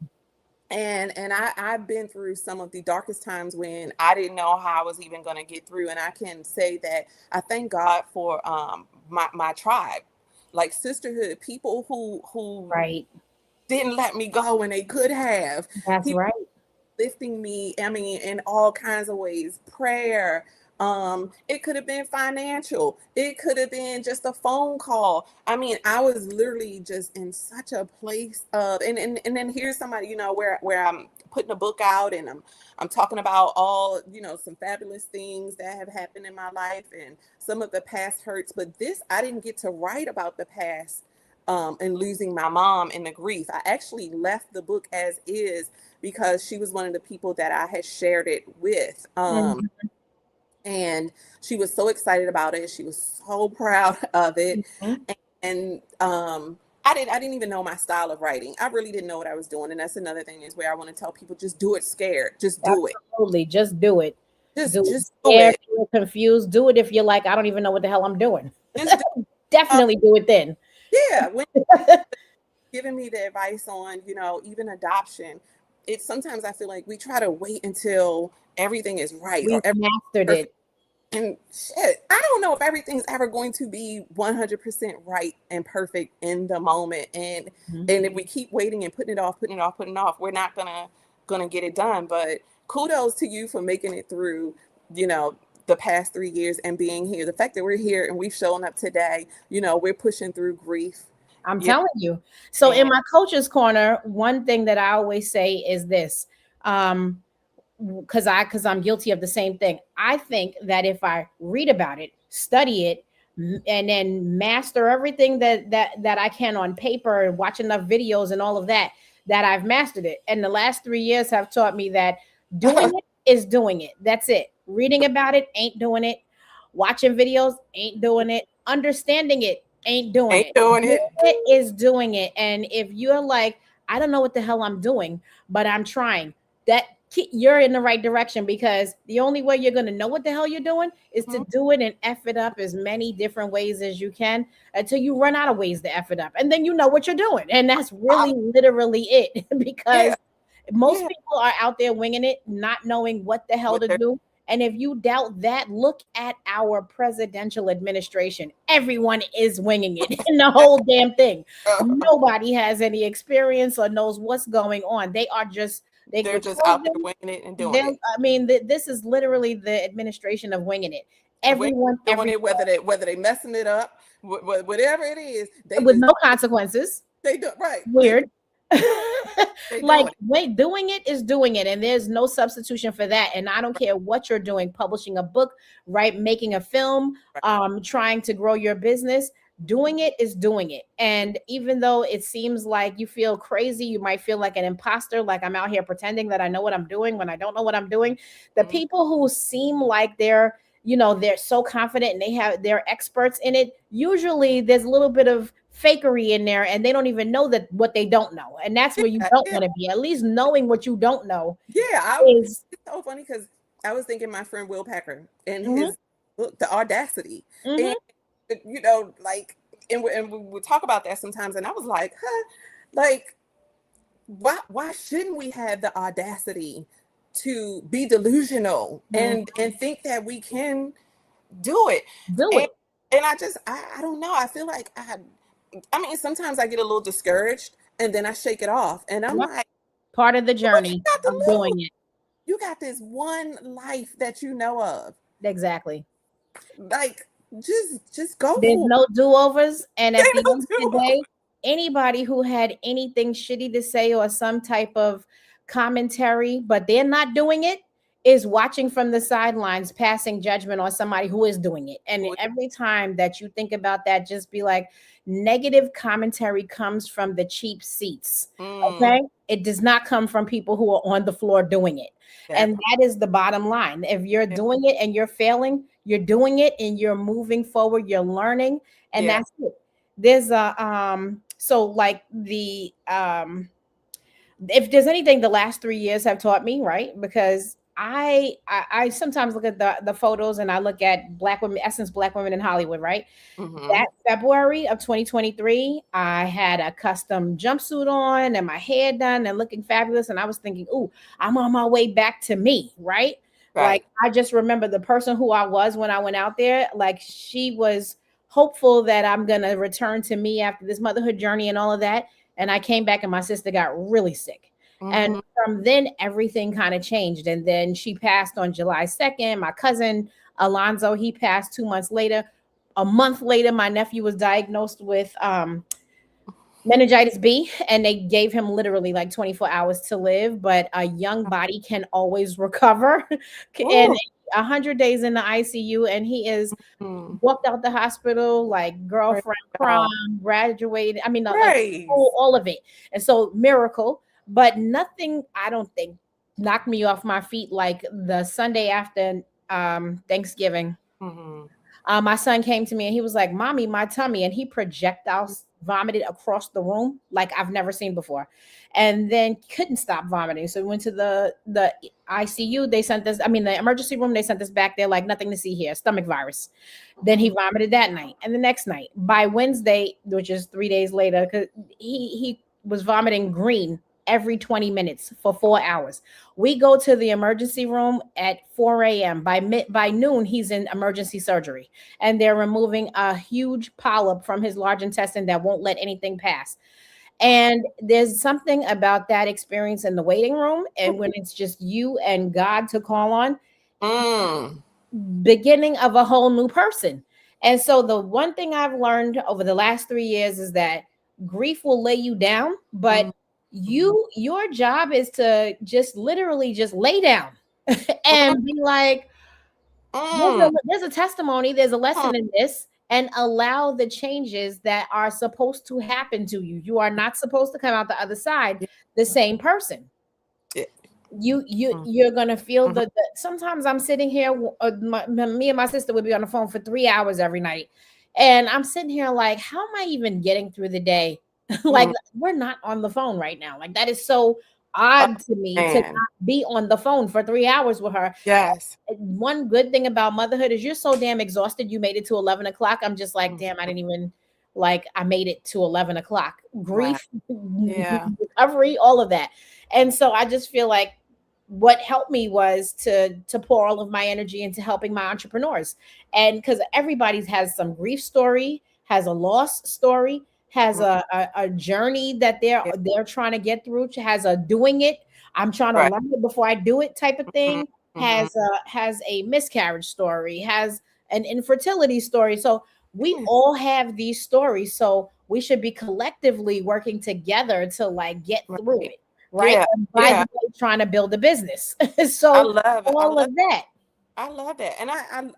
And I've been through some of the darkest times when I didn't know how I was even going to get through. And I can say that I thank God for my tribe, like sisterhood, people who Right. didn't let me go when they could have. That's People right. lifting me, I mean, in all kinds of ways. Prayer. It could have been financial. It could have been just a phone call. I mean, I was literally just in such a place of, and then here's somebody, where I'm putting a book out and I'm talking about all, some fabulous things that have happened in my life and some of the past hurts. But this, I didn't get to write about the past and losing my mom and the grief. I actually left the book as is because she was one of the people that I had shared it with. Mhm. And she was so excited about it. She was so proud of it. Mhm. And I didn't even know my style of writing. I really didn't know what I was doing. And that's another thing is where I want to tell people, just do it scared. Just do it. Absolutely. Just do it. Just Do it just do scared, it. do it confused. Do it if you're like, I don't even know what the hell I'm doing. Just do uh, Definitely do it then. yeah. When giving me the advice on, even adoption, it's sometimes I feel like we try to wait until everything is right or We've mastered perfect. it. And shit, I don't know if everything's ever going to be 100% right and perfect in the moment. And Mhm. and if we keep waiting and putting it off, putting it off, putting it off, we're not gonna get it done. But kudos to you for making it through, you know, the past 3 years and being here. The fact that we're here and we've shown up today, we're pushing through grief. I'm Yeah. telling you. So in And my coach's corner, one thing that I always say is this. Um, because I'm guilty of the same thing. I think that if I read about it, study it, and then master everything that I can on paper and watch enough videos and all of that, that I've mastered it. And the last 3 years have taught me that doing it is doing it. That's it. Reading about it ain't doing it. Watching videos ain't doing it. Understanding it ain't doing Ain't it. doing Doing it. it is doing it. And if you're like, I don't know what the hell I'm doing, but I'm trying, that you're in the right direction, because the only way you're going to know what the hell you're doing is to Mhm. do it and F it up as many different ways as you can until you run out of ways to F it up. And then you know what you're doing. And that's I- really literally it. yeah, Because most yeah. people are out there winging it, not knowing what the hell What to they're do. And if you doubt that, look at our presidential administration. Everyone is winging it in the whole damn thing. Nobody has any experience or knows what's going on. They are just, they they're get just out there chosen. winging it and doing They'll, it. I mean, this is literally the administration of winging it. Winging Everyone, it, doing it, everywhere, whether they messing it up, whatever it is, they with just no consequences. they do right. Weird. They Like, doing it. wait, doing it is doing it, and there's no substitution for that. And I don't care what you're doing, publishing a book, right, making a film, Right. trying to grow your business. Doing it is doing it. And even though it seems like you feel crazy, you might feel like an imposter, like I'm out here pretending that I know what I'm doing when I don't know what I'm doing. The Mhm. people who seem like they're so confident and they're experts in it, usually there's a little bit of fakery in there, and they don't even know that what they don't know. And that's where you Yeah, don't yeah, want to be. At least knowing what you don't know yeah. is. It's so funny because I was thinking my friend Will Packer and Mhm, his book, The Audacity, and mhm. like, and we would talk about that sometimes, and I was like, huh, like, why shouldn't we have the audacity to be delusional Mhm. and think that we can do it? Do And it. I don't know. I feel like I mean, sometimes I get a little discouraged and then I shake it off and I'm Yep. like, Part of the what you journey got to of doing lose? it. You got this one life that you know of. Exactly. Like, just go There's for no do-overs. And it. at the Ain't no end of the do. day, anybody who had anything shitty to say or some type of commentary, but they're not doing it, is watching from the sidelines, passing judgment on somebody who is doing it. And every time that you think about that, just be like, negative commentary comes from the cheap seats. Mm, Okay. It does not come from people who are on the floor doing it. that And part. that is the bottom line. If you're doing it and you're failing, you're doing it and you're moving forward, you're learning, and Yeah. that's it. There's a so like the if there's anything the last 3 years have taught me, right? Because I sometimes look at the photos and I look at black women, essence black women in Hollywood, right? Mm-hmm. That February of 2023, I had a custom jumpsuit on and my hair done and looking fabulous. And I was thinking, ooh, I'm on my way back to me, right? Like, Right. I just remember the person who I was when I went out there. Like, she was hopeful that I'm going to return to me after this motherhood journey and all of that. And I came back and my sister got really sick. And Mm-hmm. from then, everything kind of changed. And then she passed on July 2nd. My cousin Alonzo, he passed 2 months later. A month later, my nephew was diagnosed with meningitis B, and they gave him literally like 24 hours to live. But a young body can always recover. And Ooh. 100 days in the ICU, and he is Mm. walked out the hospital like Praise girlfriend prom, God. graduated. I mean, like Praise. all of it. And so miracle, but nothing, I don't think, knocked me off my feet like the Sunday after Thanksgiving. Mm-hmm. My son came to me and he was like, "Mommy, my tummy," and he projectiles vomited across the room like I've never seen before, and then couldn't stop vomiting. So we went to the ICU. They sent us, I mean, the emergency room. They sent us back there like nothing to see here, stomach virus. Then he vomited that night and the next night. By Wednesday, which is 3 days later, because he was vomiting green every 20 minutes for 4 hours. We go to the emergency room at 4 a.m. By noon, he's in emergency surgery, and they're removing a huge polyp from his large intestine that won't let anything pass. And there's something about that experience in the waiting room, and when it's just you and God to call on, Mm. beginning of a whole new person. And so the one thing I've learned over the last 3 years is that grief will lay you down, but Mm. your job is to just literally just lay down Mm. and be like, Mm. there's a testimony, there's a lesson in this, and allow the changes that are supposed to happen to you. You are not supposed to come out the other side Yeah. the same person. Yeah. You're gonna feel Mhm. sometimes I'm sitting here, me and my sister would be on the phone for 3 hours every night, and I'm sitting here like, how am I even getting through the day? Like, Mhm. we're not on the phone right now. Like, that is so Oh, odd to me to man. not be on the phone for 3 hours with her. Yes. One good thing about motherhood is you're so damn exhausted. You made it to 11 o'clock. I'm just like, Mhm. damn, I didn't even like, I made it to 11 o'clock. Right. Grief, Yeah. recovery, all of that. And so I just feel like what helped me was to pour all of my energy into helping my entrepreneurs. And because everybody has some grief story, has a loss story, has Mhm. a journey that they're Yeah. they're trying to get through, has a doing it, I'm trying to Right. learn it before I do it type of Mhm. thing, Mhm. has a miscarriage story, has an infertility story. So we Yeah. all have these stories. So we should be collectively working together to like get through Right. it. Right. Yeah. And by the Yeah. way, trying to build a business. I So love it. I all love of that. I love that. And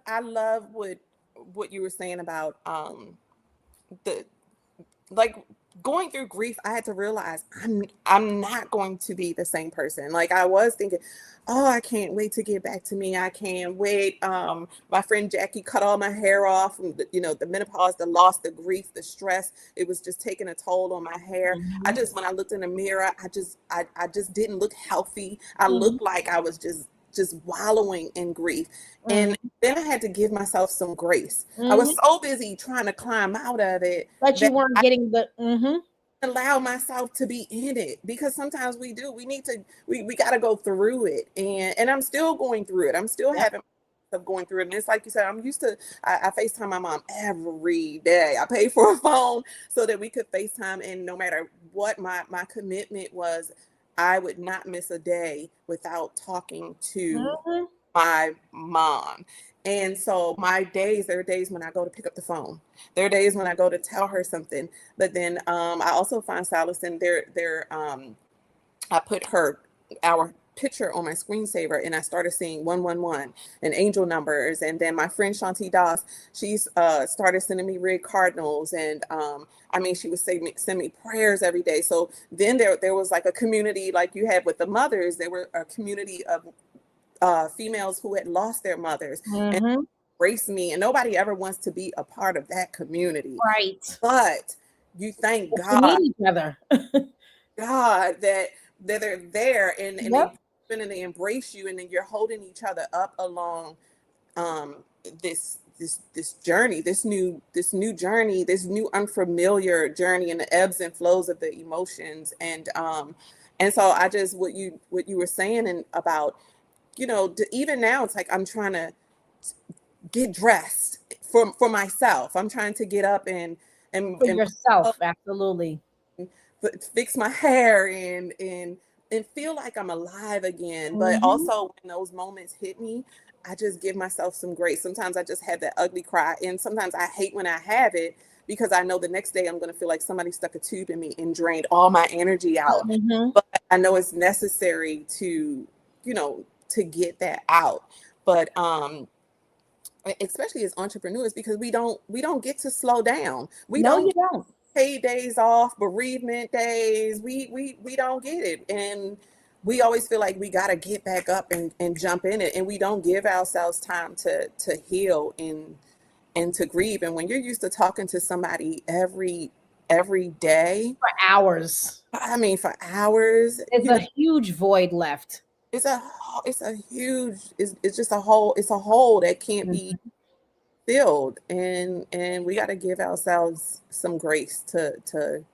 I love what you were saying about the like going through grief. I had to realize I'm not going to be the same person. Like I was thinking, oh, I can't wait to get back to me. I can't wait. My friend Jackie cut all my hair off from the menopause, the loss, the grief, the stress. It was just taking a toll on my hair. I Mhm, just when I looked in the mirror, I just didn't look healthy. I mhm, looked like I was just wallowing in grief. And mhm, then I had to give myself some grace. I was mhm. so busy trying to climb out of it But you that weren't I getting the mhm. allow myself to be in it, because sometimes we need to we got to go through it, and I'm still going through it. I'm still Yep. having of going through it. And it's like you said, I'm used to I FaceTime my mom every day. I paid for a phone so that we could FaceTime, and no matter what my commitment was, I would not miss a day without talking to Mhm. my mom. And so my days, there are days when I go to pick up the phone. There are days when I go to tell her something. But then I also find solace in I put our picture on my screensaver, and I started seeing 111 and angel numbers. And then my friend Shante Doss, she's started sending me red cardinals, and I mean, she would send me prayers every day. So then there was like a community like you had with the mothers. There were a community of females who had lost their mothers and Mhm. embraced me. And nobody ever wants to be a part of that community. Right. But you thank But you need each other. God that they're there, and Yep. they embrace you, and then you're holding each other up along um this journey, this new journey, this new unfamiliar journey, and the ebbs and flows of the emotions. And so I just what you were saying and about even now it's like I'm trying to get dressed for myself. I'm trying to get up For and yourself, absolutely. fix my hair and feel like I'm alive again. But Mhm. also when those moments hit me, I just give myself some grace. Sometimes I just have that ugly cry, and sometimes I hate when I have it because I know the next day I'm going to feel like somebody stuck a tube in me and drained all my energy out. Mhm. But I know it's necessary to get that out. But especially as entrepreneurs, because we don't get to slow down. We No, don't you get don't. paid days off, bereavement days. We don't get it. And we always feel like we got to get back up and jump in it, and we don't give ourselves time to heal and to grieve. And when you're used to talking to somebody every day, For hours. I mean for hours, There's a huge void left. it's a it's a huge it's just a hole that can't be Mhm. filled. And we got to give ourselves some grace to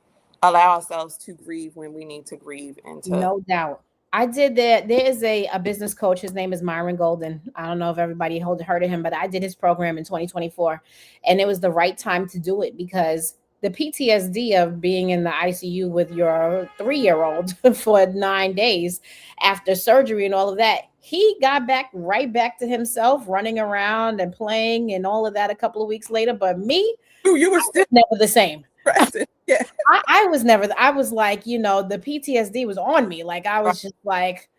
allow ourselves to grieve when we need to grieve, and to No doubt. I did that. There is a business coach. His name is Myron Golden. I don't know if everybody heard of him, but I did his program in 2024. And it was the right time to do it because the PTSD of being in the ICU with your 3-year-old for 9 days after surgery and all of that, he got back right back to himself, running around and playing and all of that a couple of weeks later. But me, you were still never the same. present. Yeah. I was never, I was like, the PTSD was on me. Like, I Right. was just like,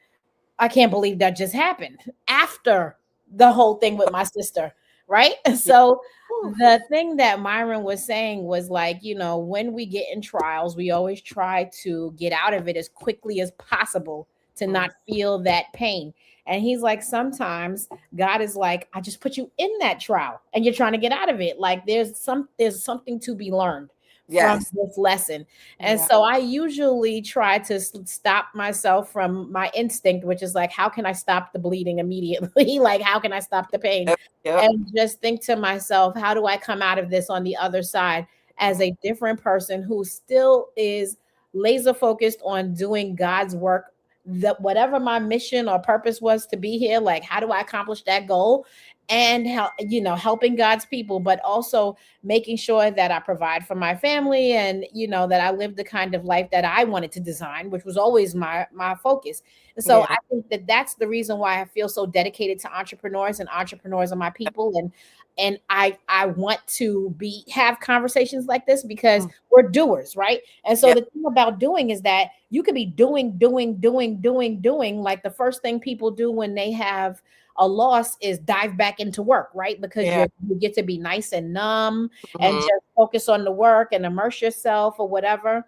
I can't believe that just happened after the whole thing with my sister. Right. Yeah. So Woo. The thing that Myron was saying was like, when we get in trials, we always try to get out of it as quickly as possible to Mm, not feel that pain. And he's like, sometimes God is like, I just put you in that trial and you're trying to get out of it. Like there's something to be learned from yes. this lesson. And Yeah. so I usually try to stop myself from my instinct, which is like, how can I stop the bleeding immediately? Like, how can I stop the pain? Yep. Yep. And just think to myself, how do I come out of this on the other side as a different person who still is laser focused on doing God's work? That whatever my mission or purpose was to be here, like how do I accomplish that goal? And help, helping God's people, but also making sure that I provide for my family and that I live the kind of life that I wanted to design, which was always my focus. And so Yeah. I think that that's the reason why I feel so dedicated to entrepreneurs, and entrepreneurs are my people. And I want to have conversations like this because Mm, we're doers, right? And so yeah. the thing about doing is that you could be doing. Like the first thing people do when they have a loss is dive back into work, right? Because Yeah. you get to be nice and numb and Mhm. just focus on the work and immerse yourself or whatever.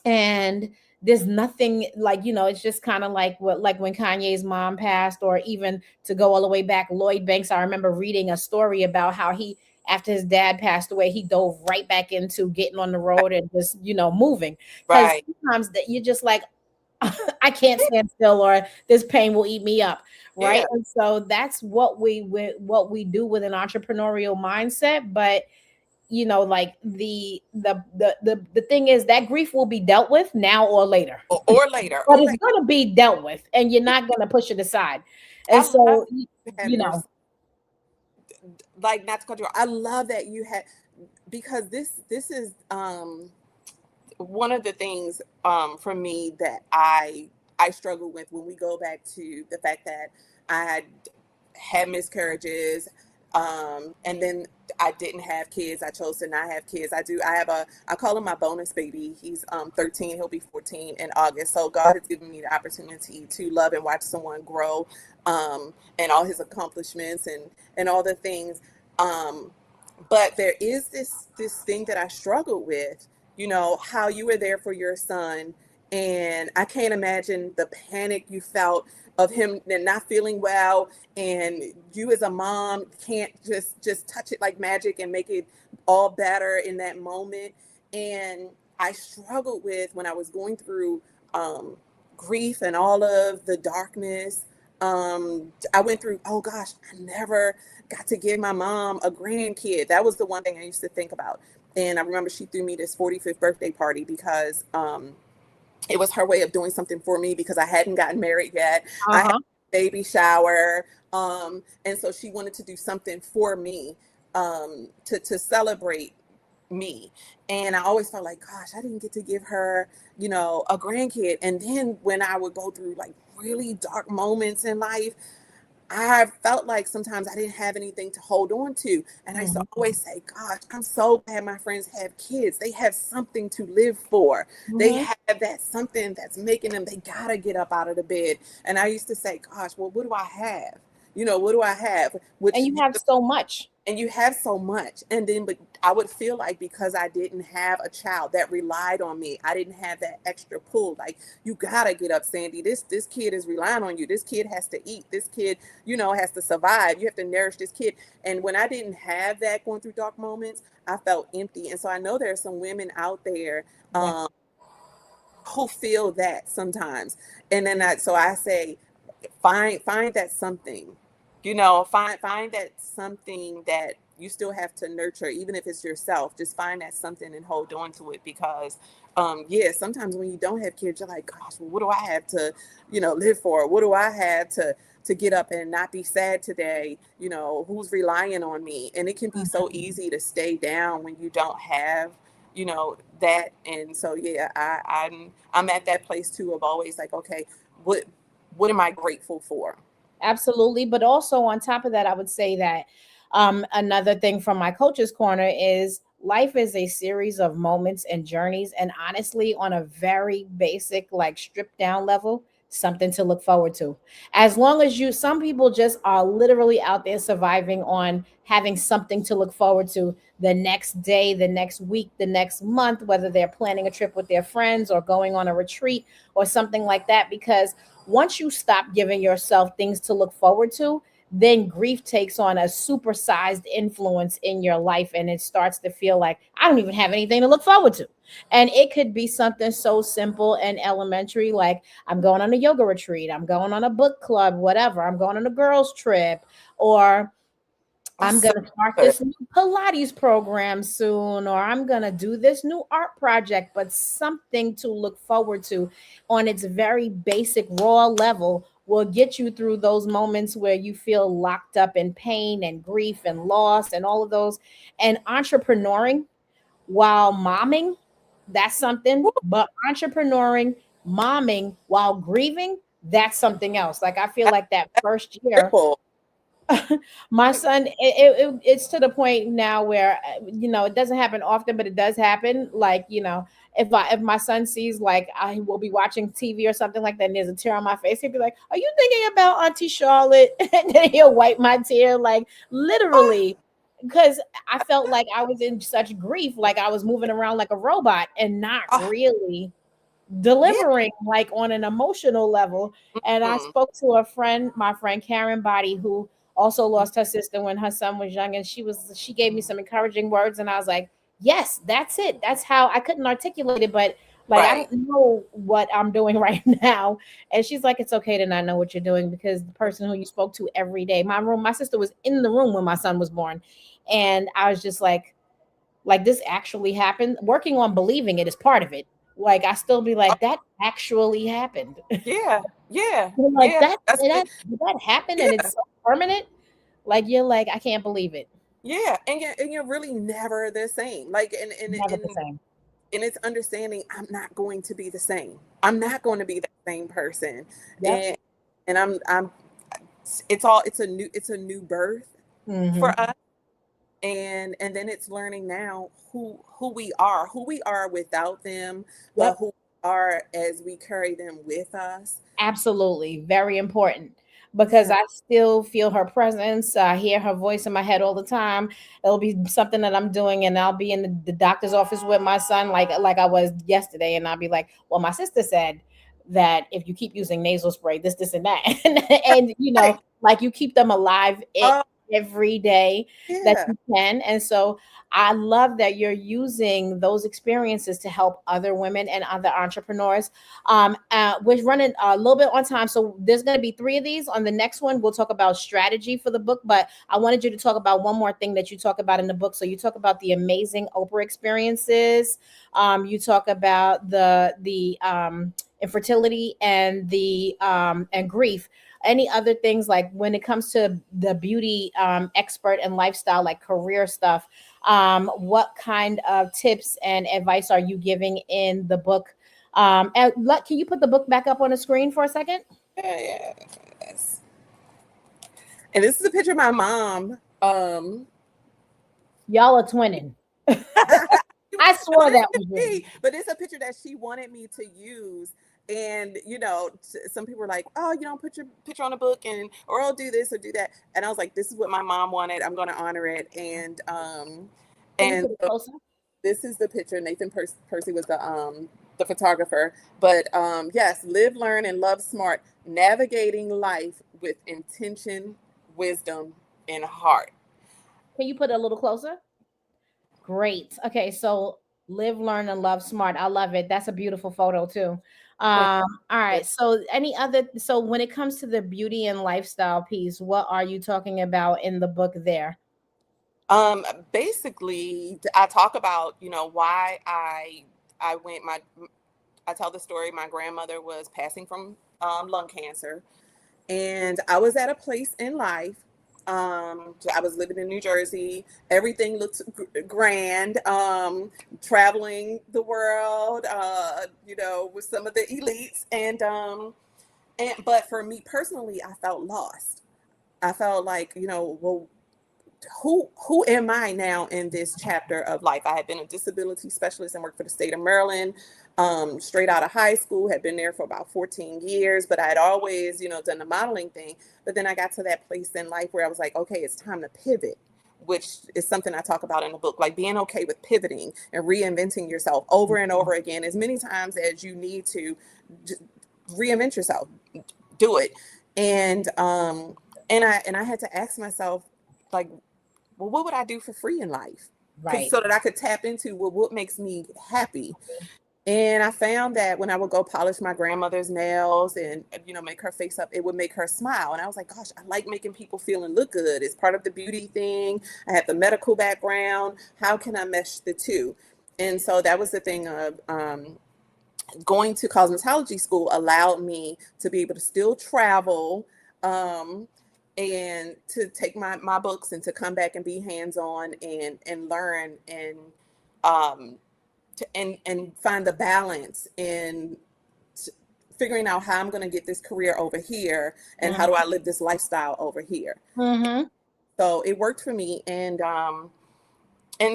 And there's nothing like, it's just kind of like when Kanye's mom passed, or even to go all the way back, Lloyd Banks. I remember reading a story about how he, after his dad passed away, he dove right back into getting on the road and just, moving. Because Right. sometimes that you're just like, I can't stand still, or this pain will eat me up, right? Yeah. And so that's what we do with an entrepreneurial mindset. But like the thing is that grief will be dealt with now or later, Or later. but it's Okay. going to be dealt with, and you're not going to push it aside. And I love so you have you your, know like, not to cut you off. I love that you had, because this is one of the things for me that I struggle with when we go back to the fact that I had miscarriages, and then I didn't have kids. I chose to not have kids. I have I call him my bonus baby. He's 13. He'll be 14 in August. So God has given me the opportunity to love and watch someone grow, and all his accomplishments and all the things. Um, but there is this thing that I struggle with, how you were there for your son, and I can't imagine the panic you felt of him not feeling well, and you as a mom can't just touch it like magic and make it all better in that moment. And I struggled with, when I was going through grief and all of the darkness, I went through, oh gosh, I never got to give my mom a grandkid. That was the one thing I used to think about. And I remember she threw me this 45th birthday party because it was her way of doing something for me, because I hadn't gotten married yet. I had uh-huh a baby shower. And so she wanted to do something for me, to celebrate me. And I always felt like, gosh, I didn't get to give her, a grandkid. And then when I would go through like really dark moments in life, I felt like sometimes I didn't have anything to hold on to. And I used to hmm always say, gosh, I'm so glad my friends have kids. They have something to live for. They hmm have that something that's making them, they gotta get up out of the bed. And I used to say, gosh, well, what do I have? What do I have? and Which you have so much. and you have so much. And then, but I would feel like, because I didn't have a child that relied on me, I didn't have that extra pull. Like, you gotta get up, Sandy. This kid is relying on you. This kid has to eat. This kid, has to survive. You have to nourish this kid. And when I didn't have that, going through dark moments, I felt empty. And so I know there are some women out there Yeah, who feel that sometimes. And then so I say, find that something, find that something that you still have to nurture, even if it's yourself. Just find that something and hold on to it, because yeah, sometimes when you don't have kids, you're like, gosh, well, what do I have to live for? What do I have to get up and not be sad today? Who's relying on me? And it can be so easy to stay down when you don't have that. And so yeah, I'm at that place too, of always like, okay, what am I grateful for? absolutely. But also on top of that, I would say that another thing from my coach's corner is life is a series of moments and journeys. And honestly, on a very basic, like stripped down level, something to look forward to. As long as you, some people just are literally out there surviving on having something to look forward to the next day, the next week, the next month, whether they're planning a trip with their friends or going on a retreat or something like that. Because once you stop giving yourself things to look forward to, then grief takes on a supersized influence in your life, and it starts to feel like I don't even have anything to look forward to. And it could be something so simple and elementary, like I'm going on a yoga retreat, I'm going on a book club, whatever, I'm going on a girls trip, or I'm That's so going to start good. this new Pilates program soon, or I'm going to do this new art project, but something to look forward to on its very basic, raw level will get you through those moments where you feel locked up in pain and grief and loss and all of those. And entrepreneuring while momming, that's something, Woo, but entrepreneuring, momming while grieving, that's something else. Like I feel that's like that first year, triple. my son, it's to the point now where it doesn't happen often, but it does happen. Like, if my son sees, like, I will be watching TV or something like that, and there's a tear on my face, he'll be like, "Are you thinking about Auntie Charlotte?" And then he'll wipe my tear, like Oh, literally, because I felt like I was in such grief, like I was moving around like a robot and not oh, really yeah. delivering like on an emotional level. And I Mm, spoke to a friend, my friend Karen Body, who also lost her sister when her son was young, and she gave me some encouraging words, and I was like, yes, that's it. That's how I couldn't articulate it, but like I right. don't know what I'm doing right now. And she's like, it's okay to not know what you're doing, because the person who you spoke to every day, my sister was in the room when my son was born, and I was just like this actually happened. Working on believing it is part of it. Like I still be Oh, like, that actually happened. yeah, yeah, You're like, yeah. that That's did it. that happen, and Yeah, it's so permanent. Like you're like, I can't believe it. yeah. And you're really never the same. Like, and Never the and same. and it's understanding I'm not going to be the same. I'm not going to be the same person. Yep. And I'm it's a new birth for Hmm. us. And then it's learning now who we are without them, but Yep. who we are as we carry them with us. Absolutely. Very important, because Yeah. I still feel her presence. I hear her voice in my head all the time. It'll be something that I'm doing, and I'll be in the doctor's office with my son, like I was yesterday, and I'll be like, well, my sister said that if you keep using nasal spray, this and that. And Right. like you keep them alive Oh, every day that yeah. you can. And so I love that you're using those experiences to help other women and other entrepreneurs. We're running a little bit on time, so there's going to be three of these. On the next one, we'll talk about strategy for the book, but I wanted you to talk about one more thing that you talk about in the book. So you talk about the amazing Oprah experiences. You talk about the infertility and the and grief. Any other things, like when it comes to the beauty expert and lifestyle, like career stuff, what kind of tips and advice are you giving in the book? Can you put the book back up on the screen for a second? Yeah, yeah. Yes. And this is a picture of my mom. Y'all are twinning. I No, swore this that is was you. me, but it's a picture that she wanted me to use. And some people were like, "Oh, you don't put your picture on a book, or I'll do this or do that." And I was like, "This is what my mom wanted. I'm going to honor it." Can you And put it so closer? this is the picture. Nathan Percy was the photographer. But yes, live, learn, and love smart, navigating life with intention, wisdom, and heart. Can you put it a little closer? Great. Okay, so live, learn, and love smart. I love it. That's a beautiful photo too. Thank All you. right. So when it comes to the beauty and lifestyle piece, what are you talking about in the book there? Basically, I talk about, why I went I tell the story. My grandmother was passing from lung cancer, and I was at a place in life. I was living in New Jersey. Everything looked grand. Traveling the world, with some of the elites, and but for me personally, I felt lost. I felt like, well, who am I now in this chapter of life? I had been a disability specialist and worked for the state of Maryland, straight out of high school, had been there for about 14 years, but I had always, done the modeling thing. But then I got to that place in life where I was like, okay, it's time to pivot, which is something I talk about in the book, like being okay with pivoting and reinventing yourself over and over again, as many times as you need to reinvent yourself, do it. And I had to ask myself, like, well, what would I do for free in life? Right. So that I could tap into, well, what makes me happy. And I found that when I would go polish my grandmother's nails and, make her face up, it would make her smile. And I was like, gosh, I like making people feel and look good. It's part of the beauty thing. I have the medical background. How can I mesh the two? And so that was the thing of going to cosmetology school allowed me to be able to still travel, and to take my books and to come back and be hands-on and learn um, and find the balance in figuring out how I'm going to get this career over here and how do I live this lifestyle over here. Mm-hmm. So it worked for me, and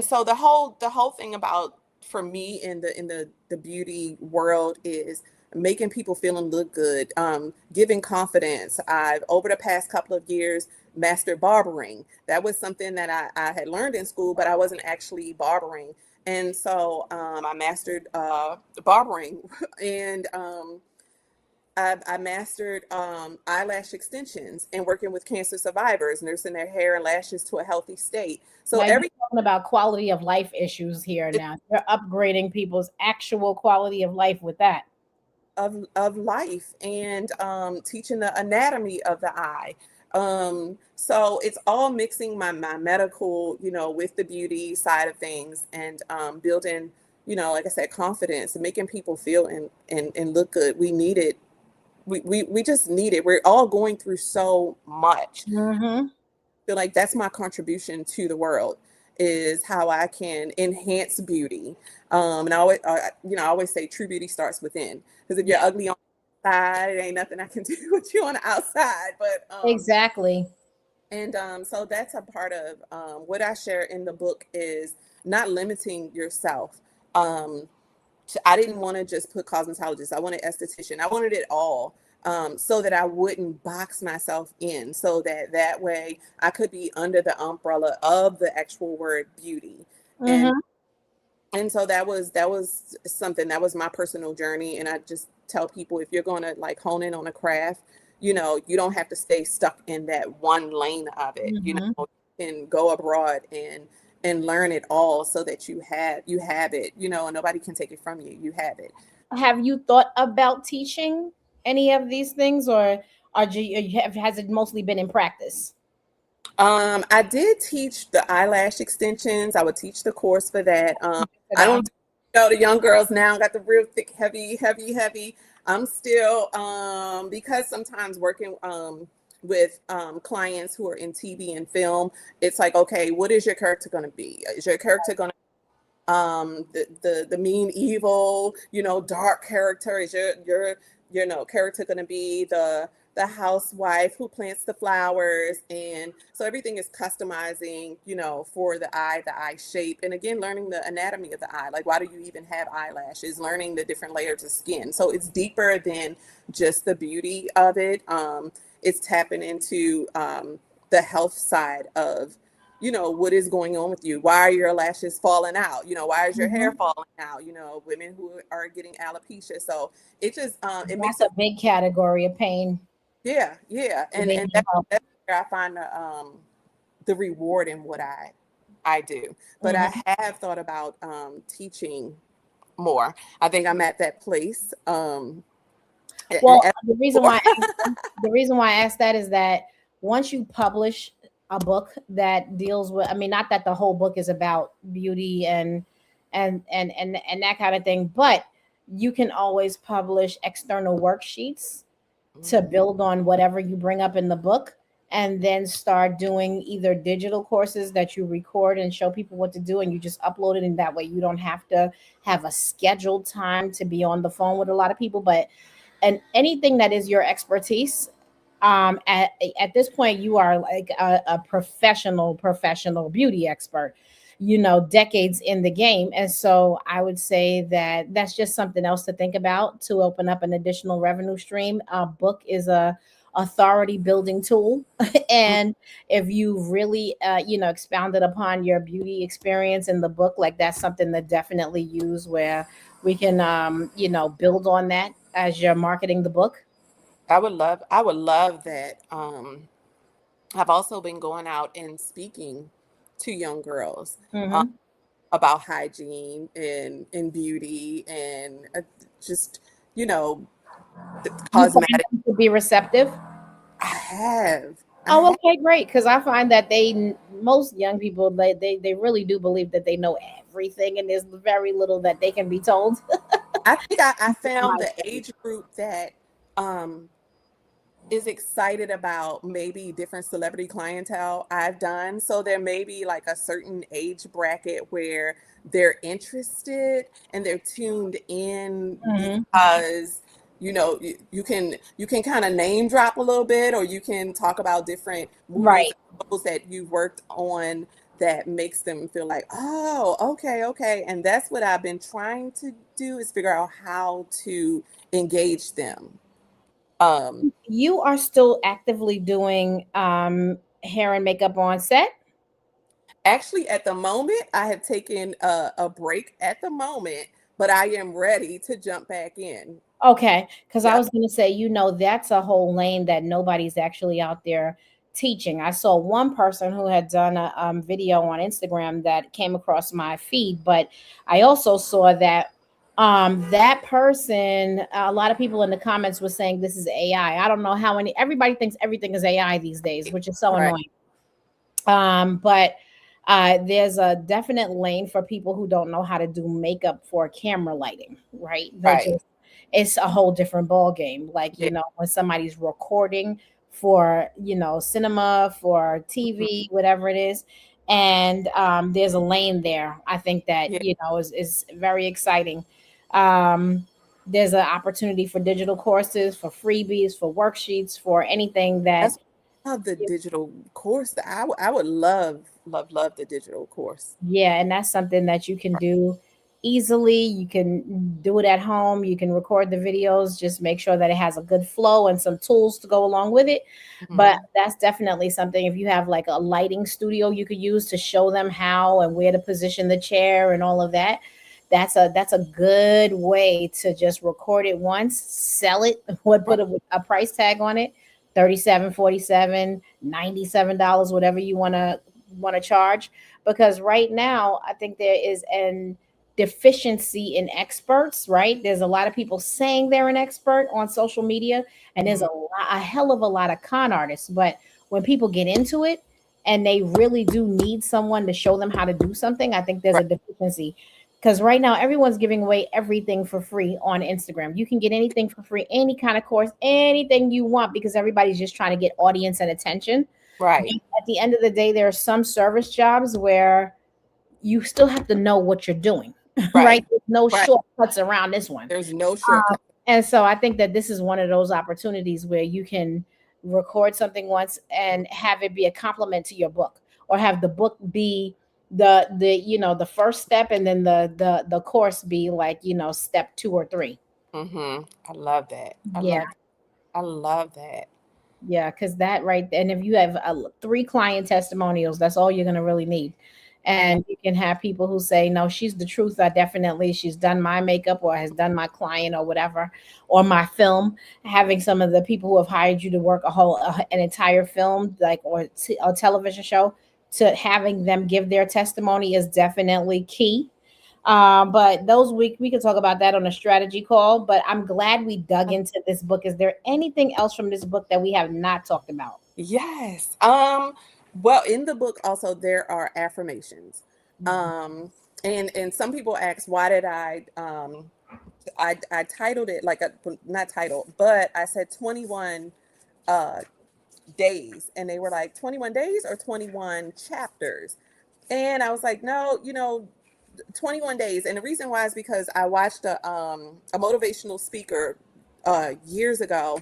so the whole thing about, for me, in the beauty world is making people feel and look good, giving confidence. I've, over the past couple of years, mastered barbering. That was something that I had learned in school, but I wasn't actually barbering. And so I mastered barbering, and I mastered eyelash extensions and working with cancer survivors, nursing their hair and lashes to a healthy state. So now you're talking about quality of life issues here now. You're upgrading people's actual quality of life with that. Of life, and teaching the anatomy of the eye. So it's all mixing my medical, with the beauty side of things, and building, like I said, confidence and making people feel and look good. We need it. We just need it. We're all going through so much. Mm-hmm. I feel like that's my contribution to the world, is how I can enhance beauty. And I always say true beauty starts within, because if you're ugly on the outside, it ain't nothing I can do with you on the outside. But exactly. And so that's a part of what I share in the book, is not limiting yourself. I didn't want to just put cosmetologist. I wanted esthetician. I wanted it all, so that I wouldn't box myself in, so that way I could be under the umbrella of the actual word beauty. Mm-hmm. And so that was something that was my personal journey. And I just tell people, if you're going to like hone in on a craft, you don't have to stay stuck in that one lane of it. Mm-hmm. You can go abroad and learn it all, so that you have it, and nobody can take it from you. You have it. Have you thought about teaching any of these things, or has it mostly been in practice? I did teach the eyelash extensions. I would teach the course for that. I don't the young girls now got the real thick, heavy. I'm still, because sometimes working with clients who are in TV and film, it's like, okay, what is your character going to be? Is your character going to the mean, evil, dark character? Is your character going to be the housewife who plants the flowers? And so everything is customizing, for the eye shape. And again, learning the anatomy of the eye. Like, why do you even have eyelashes? Learning the different layers of skin. So it's deeper than just the beauty of it. It's tapping into the health side of, what is going on with you? Why are your lashes falling out? Why is your hair falling out? Women who are getting alopecia. So it just, it makes a big category of pain. Yeah. And that's where I find the reward in what I do. But I have thought about teaching more. I think I'm at that place. Well, the reason why I asked that is that once you publish a book that deals with, not that the whole book is about beauty and that kind of thing, but you can always publish external worksheets to build on whatever you bring up in the book, and then start doing either digital courses that you record and show people what to do, and you just upload it, and that way you don't have to have a scheduled time to be on the phone with a lot of people. And anything that is your expertise, at this point you are like a professional beauty expert, you know, decades in the game. And so I would say that that's just something else to think about to open up an additional revenue stream. A book is a authority building tool. And if you really you know, expounded upon your beauty experience in the book, like that's something to definitely use, where we can you know, build on that as you're marketing the book. I would love that. I've also been going out and speaking to young girls Hmm. about hygiene and beauty and just, you know, You find cosmetic. them to be receptive? I Oh, have. okay, great. Because I find that most young people, they really do believe that they know everything, and there's very little that they can be told. I think I found the age group that um, is excited about maybe different celebrity clientele I've done. So there may be like a certain age bracket where they're interested and they're tuned in Hmm. because you can kind of name drop a little bit, or you can talk about different movies Right. or shows that you worked on that makes them feel like, oh, okay, okay. And that's what I've been trying to do, is figure out how to engage them. Um, You are still actively doing hair and makeup on set? Actually, at the moment, I have taken a break at the moment, but I am ready to jump back in. Okay, because I Yep. was going to say, you know, that's a whole lane that nobody's actually out there teaching. I saw one person who had done a video on Instagram that came across my feed, but I also saw that that person, a lot of people in the comments were saying this is AI. I don't know how many, everybody thinks everything is AI these days, which is so Right. annoying. But there's a definite lane for people who don't know how to do makeup for camera lighting, right? That Right. just, it's a whole different ball game. Like, you Yeah. know, when somebody's recording for, you know, cinema, for Mhm. TV, whatever it is. And there's a lane there. I think that, Yeah. you know, is very exciting. Um, there's an opportunity for digital courses, for freebies, for worksheets, for anything that. That's the digital course. I would love the digital course. Yeah, and that's something that you can do easily. You can do it at home. You can record the videos, just make sure that it has a good flow and some tools to go along with it. But Hmm. that's definitely something, if you have like a lighting studio you could use to show them how and where to position the chair and all of that. That's a good way to just record it once, sell it, would Right. put a price tag on it, 37, 47, $97, whatever you want to charge, because right now I think there is an deficiency in experts, right? There's a lot of people saying they're an expert on social media, and there's Mhm. a hell of a lot of con artists. But when people get into it and they really do need someone to show them how to do something, I think there's a Right. deficiency. Because right now everyone's giving away everything for free on Instagram. You can get anything for free, any kind of course, anything you want, because everybody's just trying to get audience and attention. Right. At the end of the day, there are some service jobs where you still have to know what you're doing, right? Right. There's no Right. shortcuts around this one. There's no shortcut. And so I think that this is one of those opportunities where you can record something once and have it be a compliment to your book, or have the book be the you know, the first step, and then the course be like, you know, step 2 or 3. I love that. Yeah. I love that. Yeah, because that right, and if you have 3 client testimonials, that's all you're going to really need. Yeah. And you can have people who say, no, she's the truth. I definitely, she's done my makeup or has done my client or whatever, or my film. Having some of the people who have hired you to work an entire film, like, or a television show, to having them give their testimony is definitely key. But those we could talk about that on a strategy call. But I'm glad we dug into this book. Is there anything else from this book that we have not talked about? Yes. Well, in the book also there are affirmations. Mhm. And some people ask, why did I titled it like a, not titled, but I said 21 uh days, and they were like, 21 days or 21 chapters. And I was like, no, 21 days. And the reason why is because I watched a motivational speaker years ago,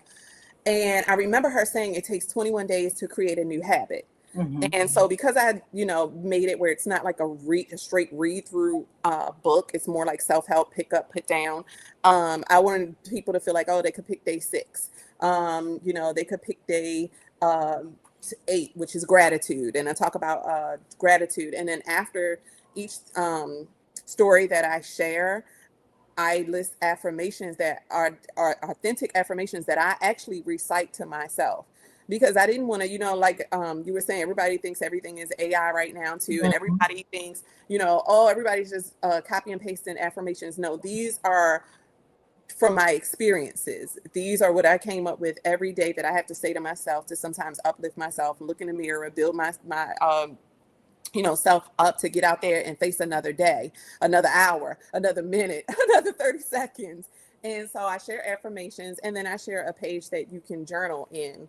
And I remember her saying it takes 21 days to create a new habit. Mhm. And so because I, made it where it's not like a straight read through book, it's more like self-help, pick up, put down. I wanted people to feel like, oh, they could pick day 6. They could pick day 8, which is gratitude. And I talk about gratitude. And then after each story that I share, I list affirmations that are authentic affirmations that I actually recite to myself, because I didn't want to, like you were saying, everybody thinks everything is AI right now too. And Mhm. everybody thinks, oh, everybody's just copy and pasting affirmations. No, these are from my experiences. These are what I came up with every day that I have to say to myself to sometimes uplift myself, look in the mirror, build my self up to get out there and face another day, another hour, another minute, another 30 seconds. And so I share affirmations, and then I share a page that you can journal in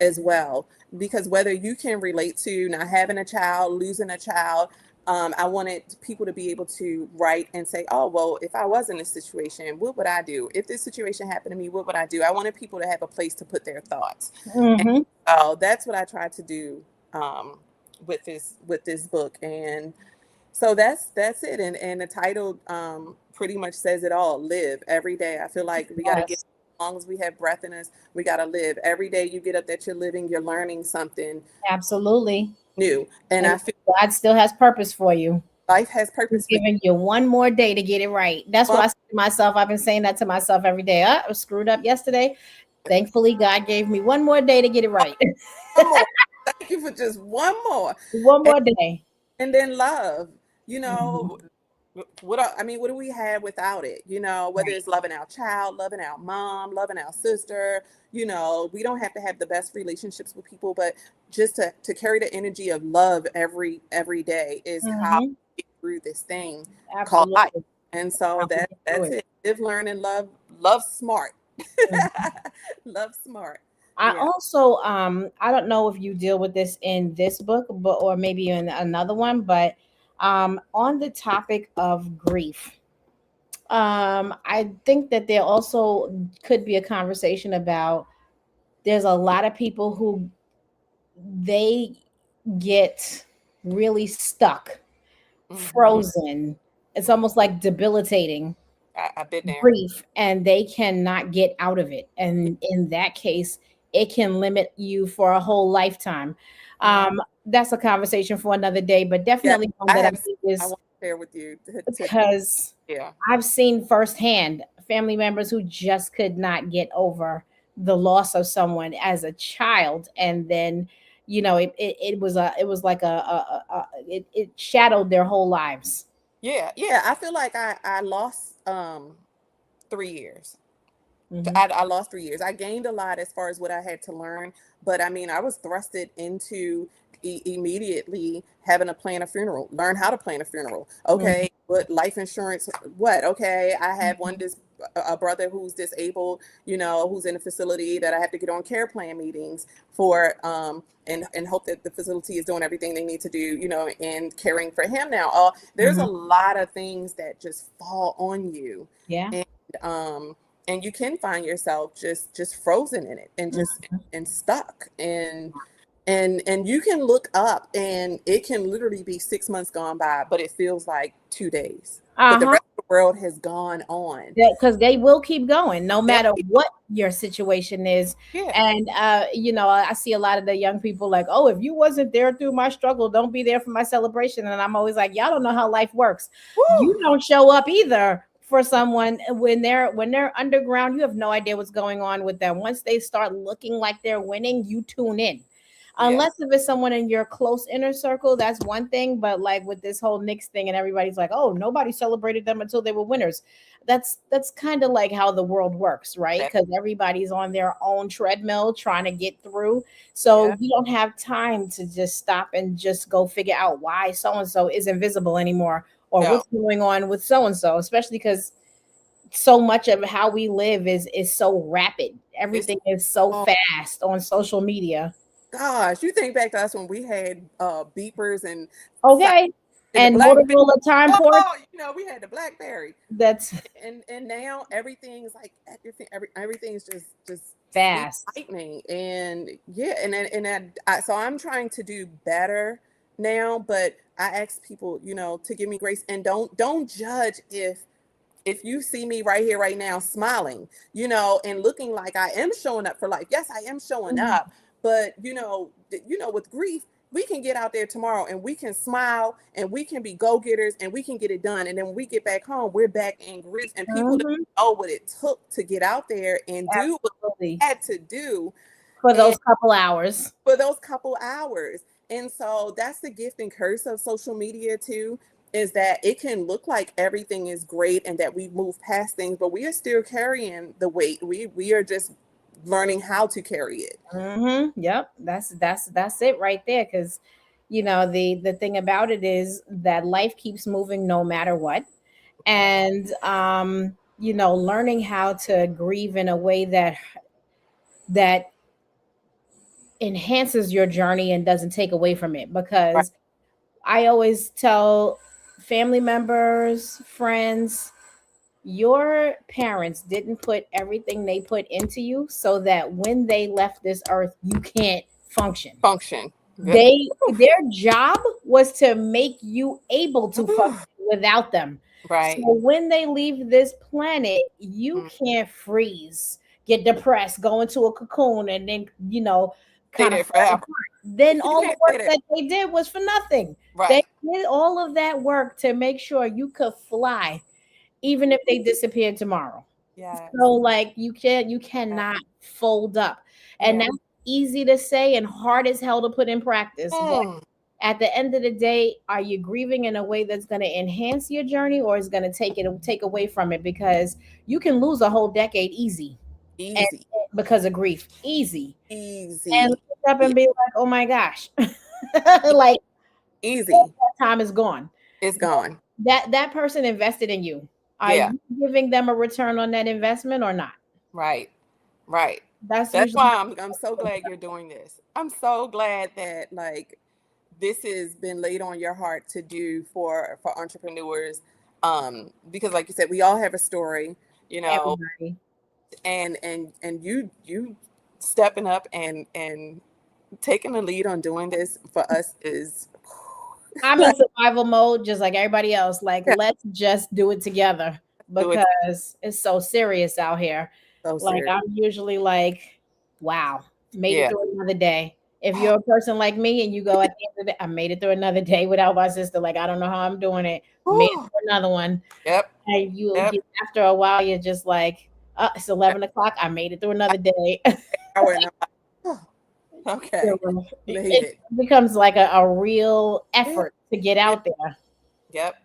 as well. Because whether you can relate to not having a child, losing a child, I wanted people to be able to write and say, oh, well, if I was in this situation, what would I do? If this situation happened to me, what would I do? I wanted people to have a place to put their thoughts. And Mhm. so that's what I tried to do with this book. And so that's it. And the title pretty much says it all. Live every day. I feel like we got to get, Yes, as long as we have breath in us, we got to live every day. You get up, that you're living, you're learning something absolutely. new. And And I feel God still has purpose for you. life has He's purpose for you. giving you one more day to get it right. That's what One, I say to myself. I've been saying that to myself every day. I was screwed up yesterday. Thankfully, God gave me one more day to get it right. one more. Thank you for just one more. One And, more day. and then love, you Mhm. know, what do we have without it? Whether Right. it's loving our child, loving our mom, loving our sister, we don't have to have the best relationships with people, but just to carry the energy of love every day is how Mhm. we get through this thing called life. Absolutely. And so How we get through that's it. it. Live, learn, and love smart. Mhm. Love smart. I Yeah. also I don't know if you deal with this in this book, but or maybe in another one, but on the topic of grief. I think that there also could be a conversation about there's a lot of people who they get really stuck, Hmm. frozen. It's almost like debilitating I've been there. grief, and they cannot get out of it. And in that case, it can limit you for a whole lifetime. Yeah. That's a conversation for another day, but Yeah. definitely one I that I have, think I is want to share with you because yeah. I've seen firsthand family members who just could not get over the loss of someone as a child, and then it was like it shadowed their whole lives. Yeah. Yeah. I feel like I lost 3 years. Hmm. I lost 3 years. I gained a lot as far as what I had to learn, but I mean, I was thrusted into immediately having to plan a funeral, learn how to plan a funeral. Okay, what life insurance? What? Okay, I have a brother who's disabled, who's in a facility that I have to get on care plan meetings for, and hope that the facility is doing everything they need to do, in caring for him now. There's a Hmm. lot of things that just fall on you, Yeah. and um and you can find yourself just frozen in it and just and stuck, and you can look up and it can literally be 6 months gone by, but it feels like 2 days, but the Uh-huh. rest of the world has gone on. Because they will keep going no They'll matter keep what your situation is. Yeah. And I see a lot of the young people like, oh, if you wasn't there through my struggle, don't be there for my celebration. And I'm always like, y'all don't know how life works. You Woo. don't show up either for someone when they're underground. You have no idea what's going on with them. Once they start looking like they're winning, you tune in. Yeah. Unless if it's someone in your close inner circle, that's one thing. But like with this whole Knicks thing, and everybody's like, "Oh, nobody celebrated them until they were winners." That's kind of like how the world works, right? That, Because everybody's on their own treadmill trying to get through. yeah. So you don't have time to just stop and just go figure out why so and so is invisible anymore, or No. what's going on with so and so. Especially because so much of how we live is so rapid. It's Everything is so oh fast on social media. gosh, you think back to us when we had beepers and si- Okay. and the And Blackberry. Motorola time port, Oh, we had the Blackberry. that's And now everything's like everything's just fast. lightning. And yeah, so I'm trying to do better now, but I ask people, to give me grace, and don't judge if you see me right here, right now, smiling, and looking like I am showing up for life. Yes, I am showing Mhm. up, but with grief, we can get out there tomorrow and we can smile and we can be go-getters and we can get it done. And then when we get back home, we're back in grief, and people don't Mhm. know what it took to get out there and do what Absolutely. they had to do For and those couple hours. for those couple hours. And so that's the gift and curse of social media too, is that it can look like everything is great and that we move past things, but we are still carrying the weight. We are just learning how to carry it. Yep. That's it right there. Because the thing about it is that life keeps moving no matter what. And learning how to grieve in a way that enhances your journey and doesn't take away from it. Right. Because I always tell family members, friends, your parents didn't put everything they put into you so that when they left this earth, you can't function. Function. Yeah. Their job was to make you able to function without them. So Right. when they leave this planet, you Mm. can't freeze, get depressed, go into a cocoon, and then Stay kind of there fall forever. apart. Then You all the can't stay work there. that they did was for nothing. They Right. did all of that work to make sure you could fly, even if they disappeared tomorrow. Yes. So like you Yeah. cannot fold up. And Yeah. that's easy to say and hard as hell to put in practice. But Mm. at the end of the day, are you grieving in a way that's going to enhance your journey, or is going to take away from it? Because you can lose a whole decade easy, and Easy. because of grief, easy. And Easy. look up Yeah. and be like, oh my gosh, like Easy. that time is gone. It's gone. That person invested in you. Are Yeah. you giving them a return on that investment or not? Right. Right. That's That's usually why I'm so glad you're doing this. I'm so glad that this has been laid on your heart to do for entrepreneurs. Because like you said, we all have a story, you know, everybody. and you stepping up and taking the lead on doing this for us is I'm in survival mode just like everybody else. Like, yeah, let's just do it together do it because it's so serious out here. so Like, serious. I'm usually like, wow, made it Yeah. through another day. If you're a person like me and you go at the end of the day, I made it through another day without my sister. Like, I don't know how I'm doing it. Made it Whew. through another one. Yep. And Yep. after a while, you're just like, it's 11 o'clock. I made it through another day. Hour and I'm like, oh, okay, made It it. becomes like a real Yeah. effort to get Yeah. out there. Yep.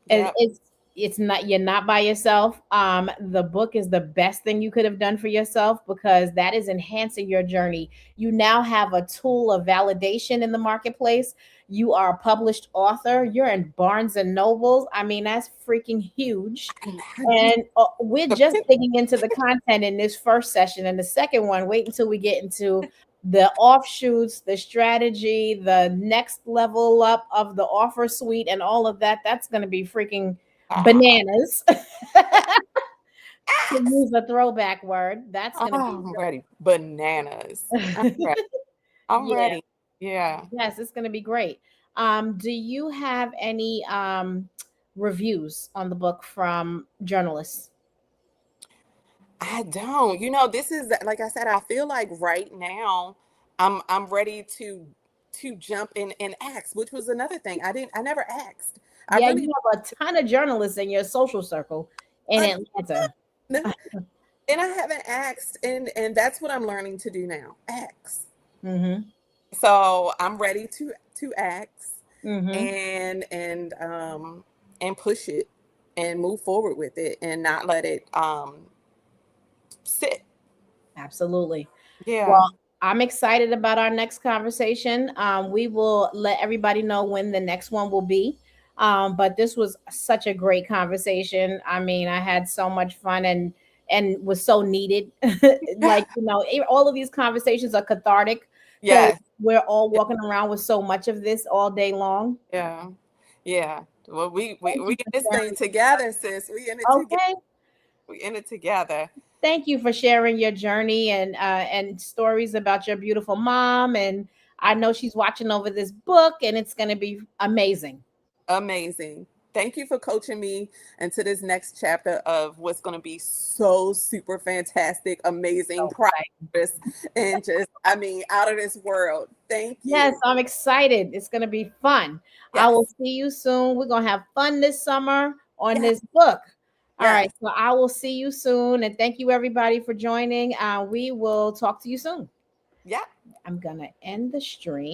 it, Yep. it's it's not, you're not by yourself. The book is the best thing you could have done for yourself because that is enhancing your journey. You now have a tool of validation in the marketplace. You are a published author. You're in Barnes and Nobles. I mean, that's freaking huge. And And we're just digging into the content in this first session. And the second one, wait until we get into the offshoots, the strategy, the next level up of the offer suite, and all of that. That's going to be freaking bananas. To use a throwback word, that's oh, going to be I'm ready. Bananas. I'm ready. I'm yeah, ready. Yeah. yes, it's going to be great. Do you have any reviews on the book from journalists? I don't. This is like I said, I feel like right now I'm ready to jump in and ask, which was another thing. I never asked. I Yeah, really you have a ton of journalists in your social circle in I, Atlanta. and I haven't asked, and that's what I'm learning to do now. Ask. Mm-hmm. So I'm ready to ask Mm-hmm. and push it and move forward with it and not let it sit. Absolutely. Yeah. Well, I'm excited about our next conversation. We will let everybody know when the next one will be. But this was such a great conversation. I mean, I had so much fun and was so needed. Like, all of these conversations are cathartic because Yes. we're all walking around with so much of this all day long. Yeah. Yeah. Well, we Thank we you in for this thing sharing. together, sis. We in it together. Okay. We in it together. Thank you for sharing your journey and stories about your beautiful mom. And I know she's watching over this book, and it's going to be amazing. Amazing. Thank you for coaching me into this next chapter of what's going to be so super fantastic, amazing, So exciting. prosperous, and just, I mean, out of this world. Thank Yes, you. I'm excited. It's going to be fun. I will Yes. see you soon. We're going to have fun this summer on Yes. this book. All right. Yes. So I will see you soon. And thank you, everybody, for joining. We will talk to you soon. Yeah. I'm going to end the stream.